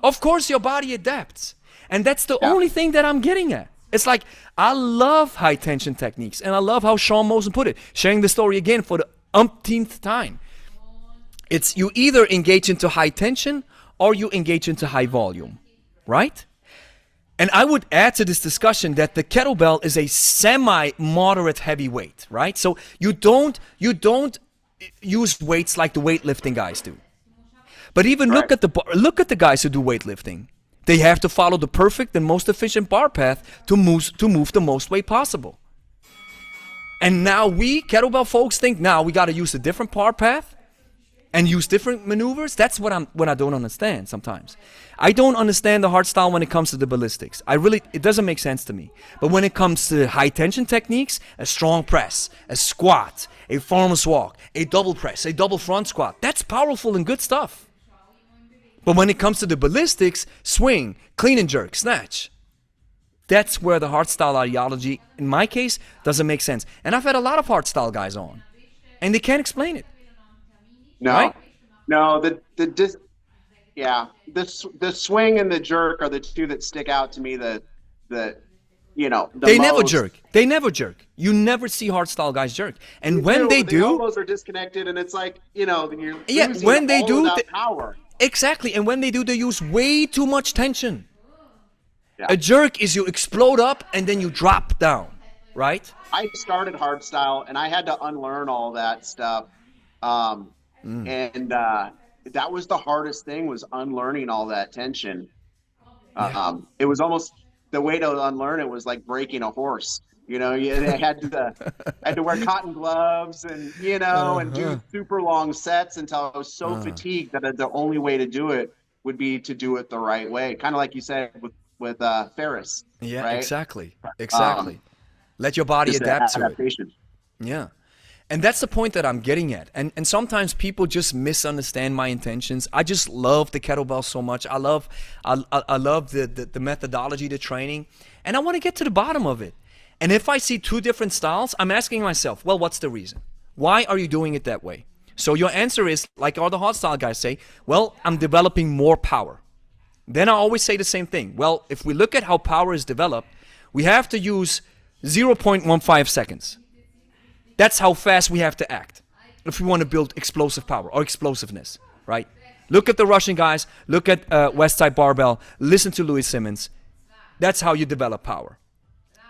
Of course, your body adapts. And that's the only thing that I'm getting at. It's like, I love high tension techniques, and I love how Sean Mosen put it, sharing the story again for the umpteenth time. It's you either engage into high tension or you engage into high volume, right? And I would add to this discussion that the kettlebell is a semi-moderate heavyweight, right? So you don't use weights like the weightlifting guys do. But even look at the guys who do weightlifting. They have to follow the perfect and most efficient bar path to move the most weight possible. And now we kettlebell folks think now we got to use a different bar path and use different maneuvers. That's what I don't understand sometimes. I don't understand the hard style when it comes to the ballistics. It doesn't make sense to me. But when it comes to high tension techniques, a strong press, a squat, a farmer's walk, a double press, a double front squat, that's powerful and good stuff. But when it comes to the ballistics, swing, clean and jerk, snatch, that's where the hard style ideology, in my case, doesn't make sense. And I've had a lot of hard style guys on, and they can't explain it. No, Right? no, the swing and the jerk are the two that stick out to me. The They most. never jerk. They never jerk. You never see hard style guys jerk. And when they the do, elbows are disconnected, and it's like you're Yeah, losing when they all do, of that power. exactly. And when they do, they use way too much tension. Yeah. A jerk is you explode up and then you drop down, right? I started hardstyle, and I had to unlearn all that stuff. And that was the hardest thing, was unlearning all that tension. Yeah. It was almost, the way to unlearn it was like breaking a horse. You know, you had to wear cotton gloves and, and do super long sets until I was so fatigued that the only way to do it would be to do it the right way. Kind of like you said with Ferris, Yeah, right? exactly. Exactly. Um, Let your body just adapt to it. adaptation. Yeah. And that's the point that I'm getting at. And sometimes people just misunderstand my intentions. I just love the kettlebell so much. I love the methodology, the training, and I want to get to the bottom of it. And if I see two different styles, I'm asking myself, well, what's the reason? Why are you doing it that way? So your answer is, like all the hard style guys say, well, I'm developing more power. Then I always say the same thing. Well, if we look at how power is developed, we have to use 0.15 seconds. That's how fast we have to act if we want to build explosive power or explosiveness, right? Look at the Russian guys. Look at Westside Barbell. Listen to Louis Simmons. That's how you develop power.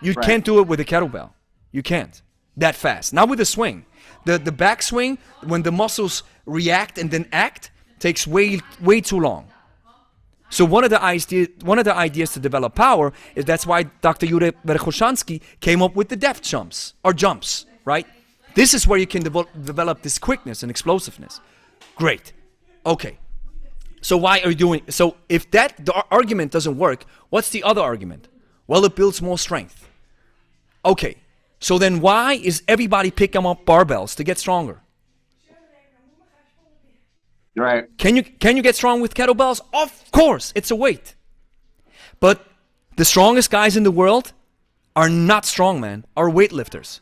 You can't do it with a kettlebell. You can't. That fast. Not with a swing. The back swing, when the muscles react and then act, takes way too long. So one of the ideas to develop power is, that's why Dr. Yuri Verkhoshansky came up with the depth jumps, or jumps, right? This is where you can develop this quickness and explosiveness. Great. Okay. So why are you doing? So if the argument doesn't work, what's the other argument? Well, it builds more strength. Okay. So then why is everybody picking up barbells to get stronger? Right. Can you get strong with kettlebells? Of course, it's a weight. But the strongest guys in the world are not strongmen, are weightlifters.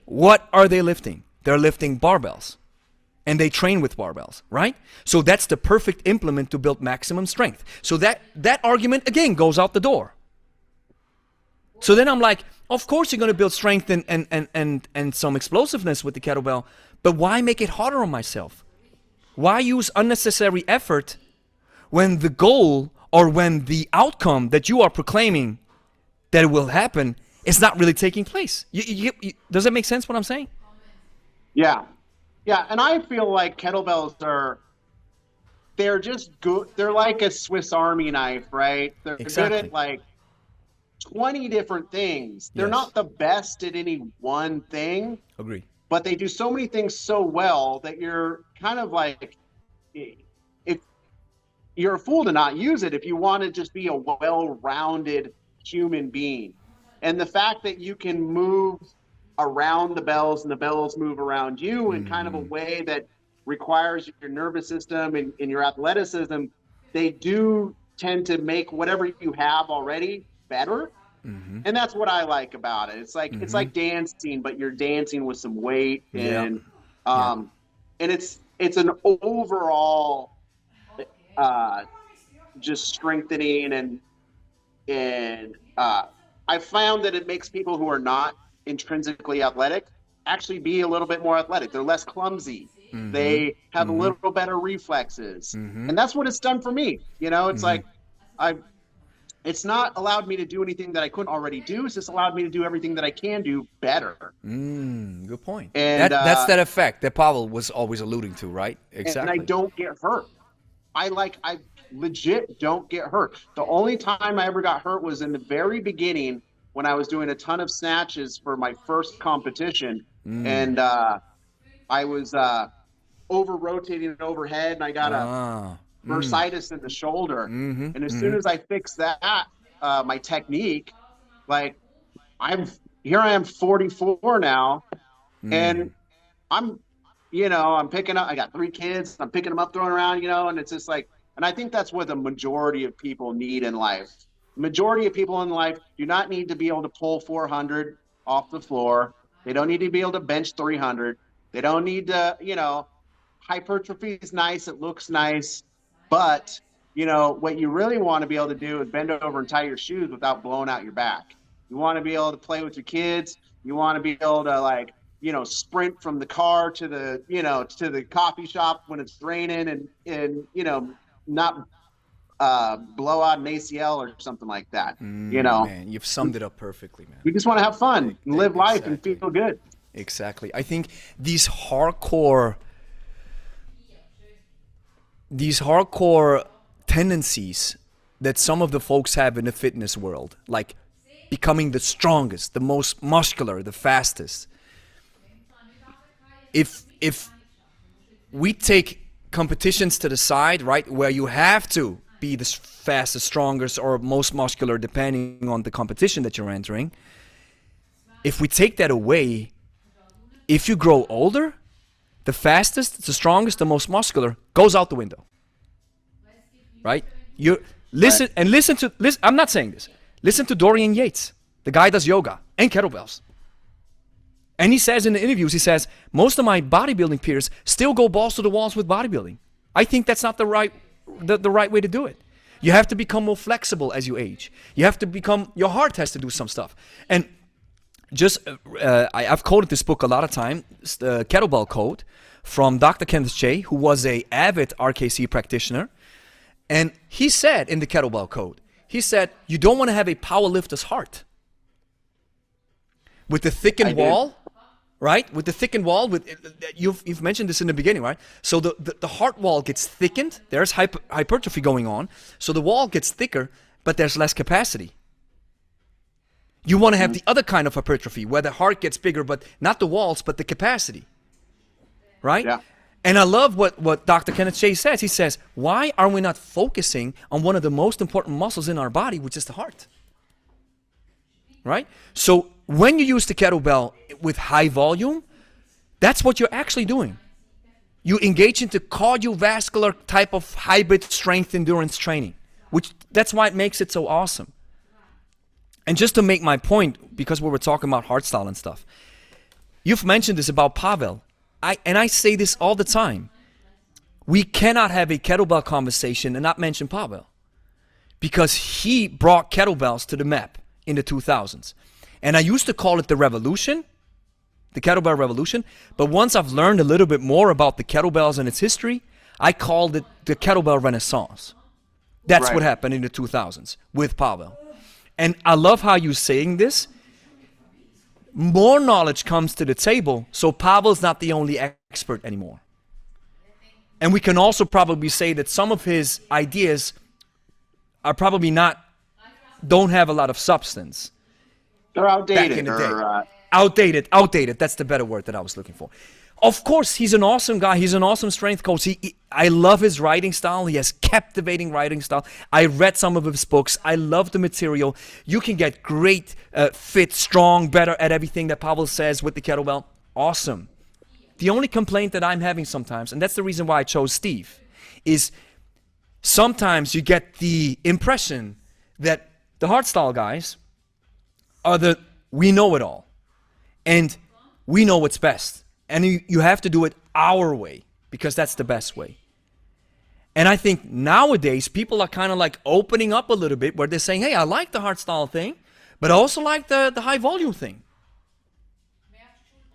What are they lifting? They're lifting barbells. And they train with barbells, right? So that's the perfect implement to build maximum strength. So that argument, again, goes out the door. So then I'm like, of course you're going to build strength and some explosiveness with the kettlebell, but why make it harder on myself? Why use unnecessary effort when the goal, or when the outcome that you are proclaiming that it will happen, is not really taking place? Does that make sense what I'm saying? Yeah. Yeah. And I feel like kettlebells they're just good. They're like a Swiss Army knife, right? They're Exactly. good at like 20 different things. They're Yes. not the best at any one thing, Agree. but they do so many things so well that you're kind of like, if you're a fool to not use it if you want to just be a well-rounded human being. And the fact that you can move around the bells and the bells move around you in kind of a way that requires your nervous system and your athleticism, they do tend to make whatever you have already better. And that's what I like about it. It's like dancing, but you're dancing with some weight, and and it's an overall just strengthening, and I found that it makes people who are not intrinsically athletic actually be a little bit more athletic. They're less clumsy. They have a little better reflexes, and that's what it's done for me. It's like it's not allowed me to do anything that I couldn't already do. It's just allowed me to do everything that I can do better. Good point. And that's that effect that Pavel was always alluding to, right? Exactly. And I don't get hurt. I legit don't get hurt. The only time I ever got hurt was in the very beginning when I was doing a ton of snatches for my first competition. And I was over-rotating it overhead, and I got a bursitis in the shoulder. And as soon as I fixed that, my technique, like I am 44 now, and I'm picking up, I got 3 kids, I'm picking them up, throwing around, and it's just like, and I think that's what the majority of people need in life. The majority of people in life do not need to be able to pull 400 off the floor. They don't need to be able to bench 300. They don't need to, hypertrophy is nice. It looks nice. But, what you really want to be able to do is bend over and tie your shoes without blowing out your back. You want to be able to play with your kids. You want to be able to sprint from the car to the coffee shop when it's raining and not blow out an ACL or something like that. Man, you've summed it up perfectly, man. We just want to have fun and live life and feel good. Exactly. I think these hardcore these hardcore tendencies that some of the folks have in the fitness world, like becoming the strongest, the most muscular, the fastest. If we take competitions to the side, right, where you have to be the fastest, strongest, or most muscular depending on the competition that you're entering, if we take that away, if you grow older, the fastest, the strongest, the most muscular goes out the window. Right? You listen and listen. I'm not saying this. Listen to Dorian Yates. The guy does yoga and kettlebells. And he says in the interviews, he says, most of my bodybuilding peers still go balls to the walls with bodybuilding. I think that's not the right way to do it. You have to become more flexible as you age. You have to become, your heart has to do some stuff. And just, I've quoted this book a lot of times, the Kettlebell Code from Dr. Kenneth Shea, who was a avid RKC practitioner. And he said in the Kettlebell Code, he said, you don't want to have a powerlifter's heart. With the thickened wall, right? With the thickened wall, you've mentioned this in the beginning, right? So the heart wall gets thickened. There's hypertrophy going on. So the wall gets thicker, but there's less capacity. You want to have the other kind of hypertrophy, where the heart gets bigger, but not the walls, but the capacity, right? Yeah. And I love what Dr. Kenneth Shea says. He says, why are we not focusing on one of the most important muscles in our body, which is the heart? Right? So when you use the kettlebell with high volume, that's what you're actually doing. You engage into cardiovascular type of hybrid strength endurance training, which that's why it makes it so awesome. And just to make my point, because we were talking about hard style and stuff, you've mentioned this about Pavel. I say this all the time. We cannot have a kettlebell conversation and not mention Pavel, because he brought kettlebells to the map in the 2000s. And I used to call it the revolution, the kettlebell revolution. But once I've learned a little bit more about the kettlebells and its history, I called it the kettlebell renaissance. That's what happened in the 2000s with Pavel. And I love how you're saying this. More knowledge comes to the table, so Pavel's not the only expert anymore. And we can also probably say that some of his ideas are probably don't have a lot of substance. They're outdated. Back in the day. Outdated. That's the better word that I was looking for. Of course, he's an awesome guy. He's an awesome strength coach. I love his writing style. He has captivating writing style. I read some of his books. I love the material. You can get great, fit, strong, better at everything that Pavel says with the kettlebell. Awesome. The only complaint that I'm having sometimes, and that's the reason why I chose Steve, is sometimes you get the impression that the hardstyle guys are we know it all. And we know what's best. And you have to do it our way, because that's the best way. And I think nowadays people are kind of like opening up a little bit, where they're saying, hey, I like the hardstyle thing, but I also like the high volume thing.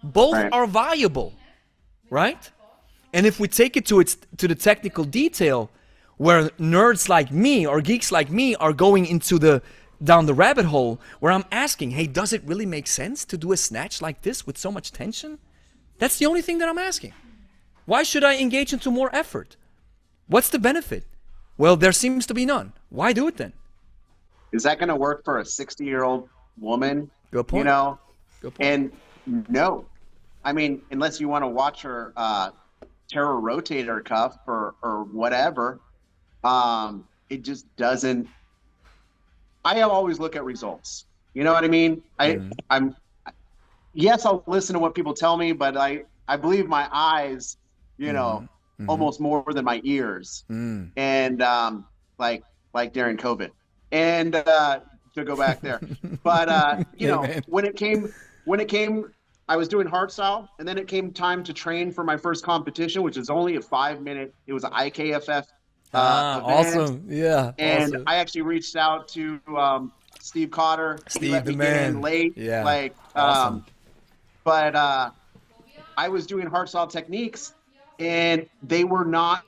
Both are valuable, right? And if we take it to the technical detail, where nerds like me or geeks like me are going down the rabbit hole, where I'm asking, hey, does it really make sense to do a snatch like this with so much tension? That's the only thing that I'm asking. Why should I engage into more effort? What's the benefit? Well, there seems to be none. Why do it then? Is that going to work for a 60-year-old woman? Good point. You know? Good point. And no. I mean, unless you want to watch her terror rotator cuff or whatever, it just doesn't. I always look at results. You know what I mean? Yes, I'll listen to what people tell me, but I believe my eyes, almost more than my ears. And like during COVID. And to go back there. But when it came, I was doing hardstyle, and then it came time to train for my first competition, which is only a 5-minute. It was an IKFF. Awesome. Yeah. And awesome. I actually reached out to Steve Cotter. Steve the man. Late. Yeah. Awesome. But I was doing hardstyle techniques, and they were not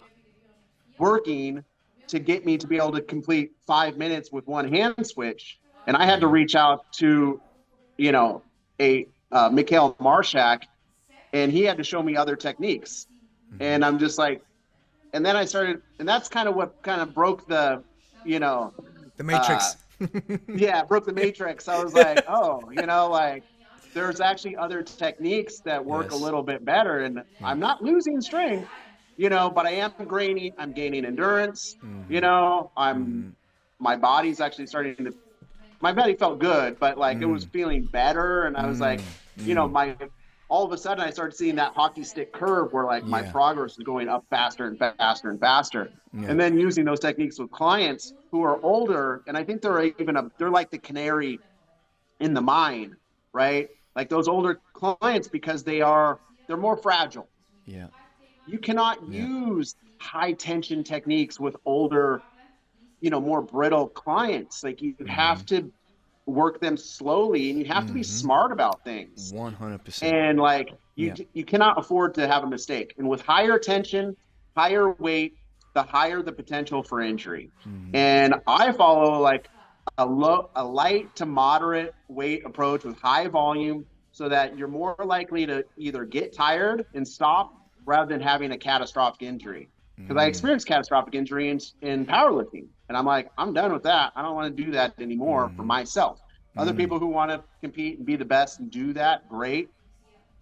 working to get me to be able to complete 5 minutes with one hand switch. And I had to reach out to, a Mikhail Marshak, and he had to show me other techniques. And I'm just like, and then I started, and that's kind of what kind of broke the, you know, The Matrix. yeah, broke the matrix. I was like, oh, like there's actually other techniques that work a Yes. little bit better, and I'm not losing strength, but I am gaining endurance. My body's actually starting to, my body felt good, but like it was feeling better, and I was like, all of a sudden I started seeing that hockey stick curve where like my Yeah. progress is going up faster and faster and faster. Yeah. And then using those techniques with clients who are older, and I think they're like the canary in the mine, right? Like those older clients, because they're more fragile. Yeah. You cannot use high tension techniques with older, more brittle clients. Like you have to work them slowly, and you have to be smart about things. 100%. And like you cannot afford to have a mistake. And with higher tension, higher weight, the higher the potential for injury. And I follow like a light to moderate weight approach with high volume, so that you're more likely to either get tired and stop rather than having a catastrophic injury. Because I experienced catastrophic injury in powerlifting, and I'm like, I'm done with that. I don't want to do that anymore for myself. Other people who want to compete and be the best and do that, great.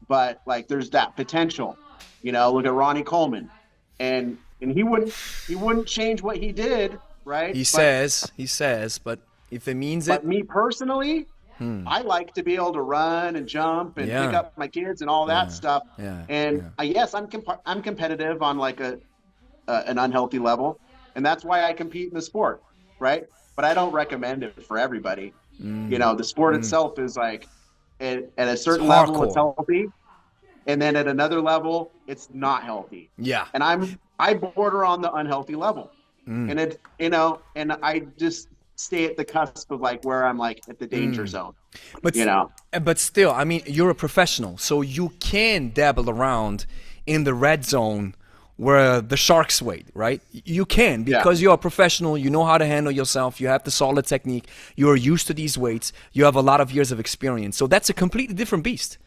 But like, there's that potential. Look at Ronnie Coleman, and he wouldn't change what he did, right? He says, but if it means it. But me personally, I like to be able to run and jump and pick up my kids and all that stuff. Yes, I'm competitive on like an unhealthy level, and that's why I compete in the sport, right? But I don't recommend it for everybody. The sport itself is like at a certain level it's healthy, and then at another level it's not healthy. Yeah. And I border on the unhealthy level, and and I just stay at the cusp of like where I'm like at the danger zone. But still, I mean, you're a professional, so you can dabble around in the red zone where the sharks wait, right? You can, because you're a professional, you know how to handle yourself, you have the solid technique, you're used to these weights, you have a lot of years of experience. So that's a completely different beast.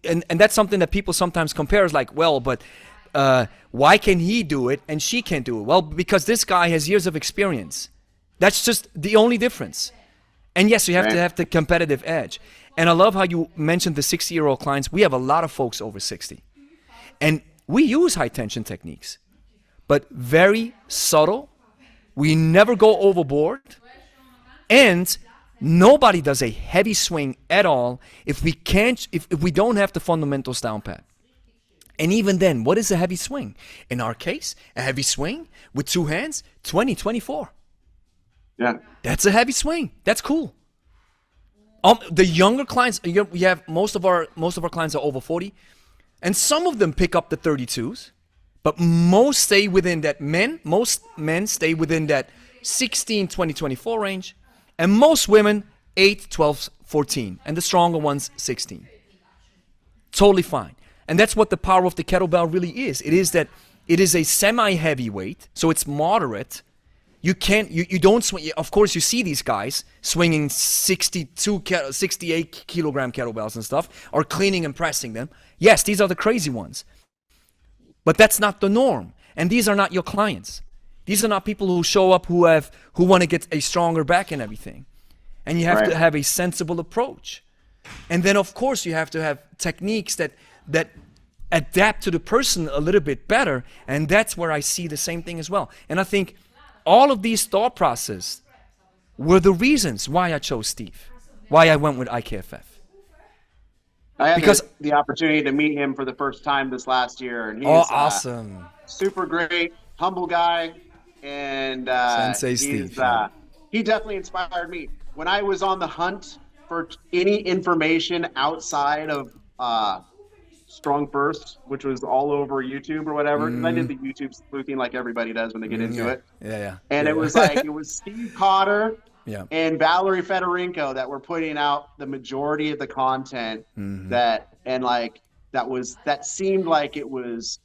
And that's something that people sometimes compare is like, well, but why can he do it and she can't do it? Well, because this guy has years of experience. That's just the only difference. And yes, you have to have the competitive edge. And I love how you mentioned the 60-year-old clients. We have a lot of folks over 60. And we use high tension techniques, but very subtle. We never go overboard. And nobody does a heavy swing at all if we don't have the fundamentals down pat. And even then, what is a heavy swing? In our case, a heavy swing with two hands, 20, 24. Yeah. That's a heavy swing. That's cool. The younger clients, we have most of our clients are over 40. And some of them pick up the 32s, but most stay within that most men stay within that 16, 20, 24 range, and most women 8, 12, 14, and the stronger ones 16. Totally fine. And that's what the power of the kettlebell really is. It is a semi-heavy weight, so it's moderate. You don't swing. Of course, you see these guys swinging 68 kilogram kettlebells and stuff, or cleaning and pressing them. Yes, these are the crazy ones. But that's not the norm. And these are not your clients. These are not people who show up who want to get a stronger back and everything. And you have to have a sensible approach. And then, of course, you have to have techniques that adapt to the person a little bit better. And that's where I see the same thing as well. And I think all of these thought processes were the reasons why I chose Steve, why I went with IKFF. I had the opportunity to meet him for the first time this last year, and he's awesome, super great, humble guy, and Sensei Steve. He definitely inspired me when I was on the hunt for any information outside of Strong First, which was all over YouTube or whatever. Because I did the YouTube sleuthing like everybody does when they get into it. Yeah. And it was like it was Steve Cotter. And Valerie Fedorenko that were putting out the majority of the content that seemed like it was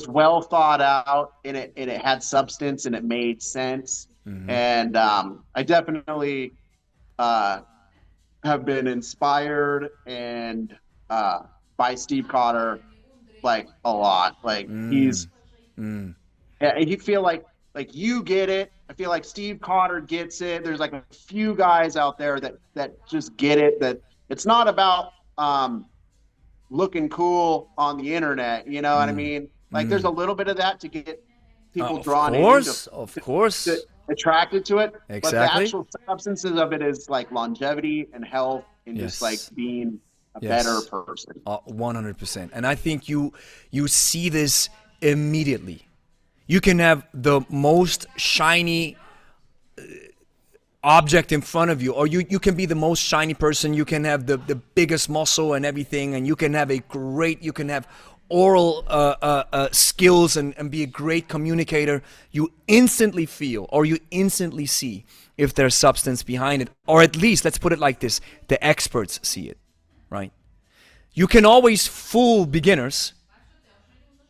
well thought out, and it had substance and it made sense. And I definitely have been inspired and by Steve Cotter like a lot. Like he's Yeah, and you feel like you get it. I feel like Steve Cotter gets it. There's like a few guys out there that just get it. That it's not about looking cool on the internet. You know what I mean? Like there's a little bit of that to get people drawn in, Of course. to attracted to it. But the Exactly. actual substances of it is like longevity and health and just like being a better person. 100%. And I think you see this immediately. You can have the most shiny object in front of you, or you can be the most shiny person. You can have the biggest muscle and everything, and you can have oral skills and be a great communicator. You instantly feel, or you instantly see if there's substance behind it, or at least, let's put it like this, the experts see it, right? You can always fool beginners,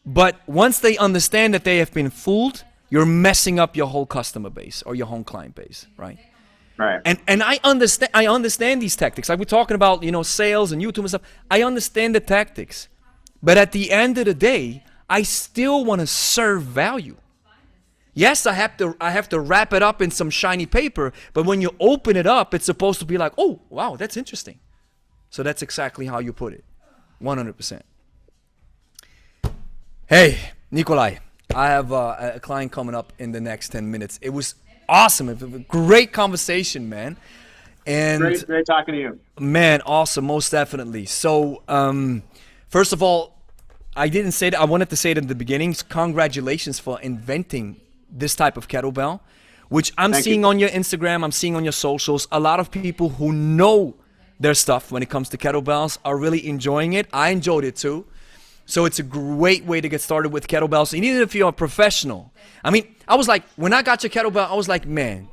but once they understand that they have been fooled, you're messing up your whole customer base or your home client base, right? Right. And I understand these tactics. Like we're talking about, sales and YouTube and stuff. I understand the tactics. But at the end of the day, I still want to serve value. Yes, I have to wrap it up in some shiny paper, but when you open it up, it's supposed to be like, oh, wow, that's interesting. So that's exactly how you put it. 100%. Hey, Nikolai, I have a client coming up in the next 10 minutes. It was awesome. It was a great conversation, man. And Great talking to you. Man, awesome, most definitely. So, first of all, I didn't say that. I wanted to say it in the beginning. Congratulations for inventing this type of kettlebell, which I'm seeing on your Instagram, I'm seeing on your socials. A lot of people who know their stuff when it comes to kettlebells are really enjoying it. I enjoyed it too. So it's a great way to get started with kettlebells. And even if you're a professional, I mean, I was like, when I got your kettlebell, I was like, man,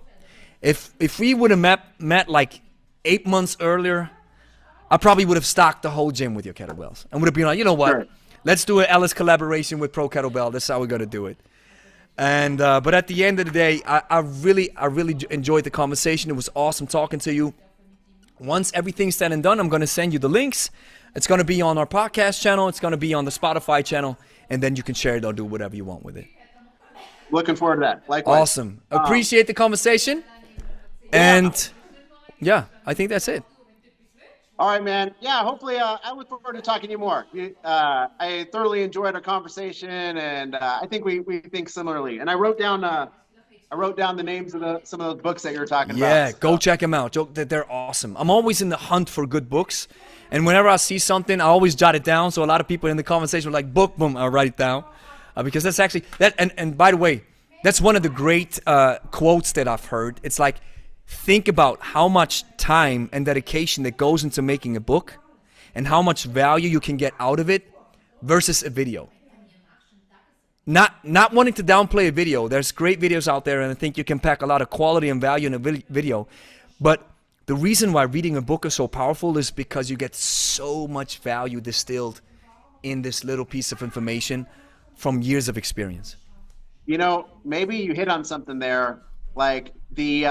if we would have met like 8 months earlier, I probably would have stocked the whole gym with your kettlebells and would have been like, you know what, Sure. Let's do an Ellis collaboration with Pro Kettlebell. That's how we're gonna do it. And but at the end of the day, I really enjoyed the conversation. It was awesome talking to you. Once everything's said and done, I'm gonna send you the links. It's gonna be on our podcast channel. It's gonna be on the Spotify channel, and then you can share it or do whatever you want with it. Looking forward to that. Likewise. Awesome. Appreciate the conversation. And yeah, I think that's it. All right, man. Yeah, hopefully I look forward to talking to you more. I thoroughly enjoyed our conversation, and I think we think similarly. And I wrote down the names of some of those books that you were talking about. Yeah, go check them out. They're awesome. I'm always in the hunt for good books. And whenever I see something, I always jot it down. So a lot of people in the conversation were like, book, boom, I'll write it down. Because that's actually, and by the way, that's one of the great quotes that I've heard. It's like, think about how much time and dedication that goes into making a book and how much value you can get out of it versus a video. Not wanting to downplay a video. There's great videos out there, and I think you can pack a lot of quality and value in a video. But the reason why reading a book is so powerful is because you get so much value distilled in this little piece of information from years of experience. Maybe you hit on something there. Like the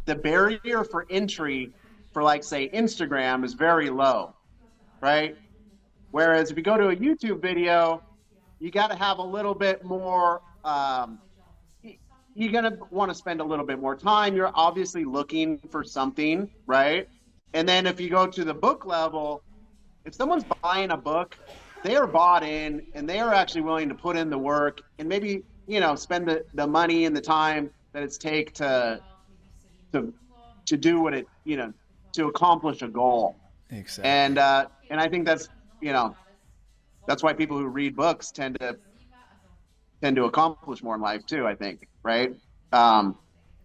barrier for entry for, like, say, Instagram is very low, right? Whereas if you go to a YouTube video, you got to have a little bit more, you're going to want to spend a little bit more time. You're obviously looking for something, right? And then if you go to the book level, if someone's buying a book, they are bought in and they are actually willing to put in the work and maybe, spend the money and the time that it's take to do what it, to accomplish a goal. Exactly. And I think that's why people who read books tend to accomplish more in life too, I think, right?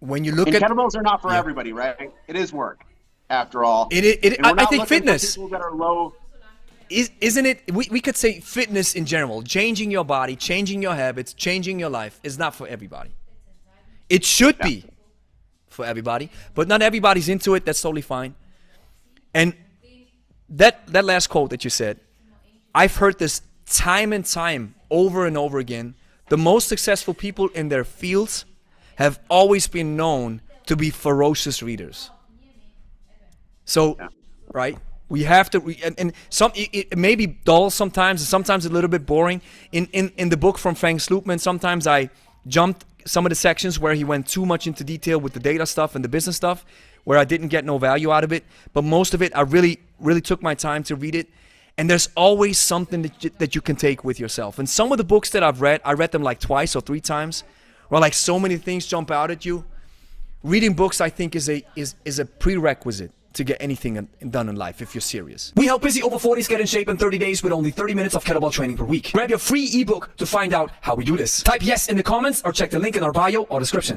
When you look and at kettlebells are not for everybody, right? It is work, after all. I think fitness, people that are low. isn't it? We could say fitness in general, changing your body, changing your habits, changing your life is not for everybody. It should be for everybody, but not everybody's into it. That's totally fine. And that last quote that you said, I've heard this time and time over and over again. The most successful people in their fields have always been known to be ferocious readers. So, right? We have to, and some it may be dull sometimes, and sometimes a little bit boring. In the book from Frank Slootman, sometimes I jumped some of the sections where he went too much into detail with the data stuff and the business stuff, where I didn't get no value out of it. But most of it, I really took my time to read it. And there's always something that you can take with yourself. And some of the books that I read them like twice or 3 times, where like so many things jump out at you. Reading books, I think, is a prerequisite to get anything done in life if you're serious. We help busy over 40s get in shape in 30 days with only 30 minutes of kettlebell training per week. Grab your free ebook to find out how we do this. Type yes in the comments or check the link in our bio or description.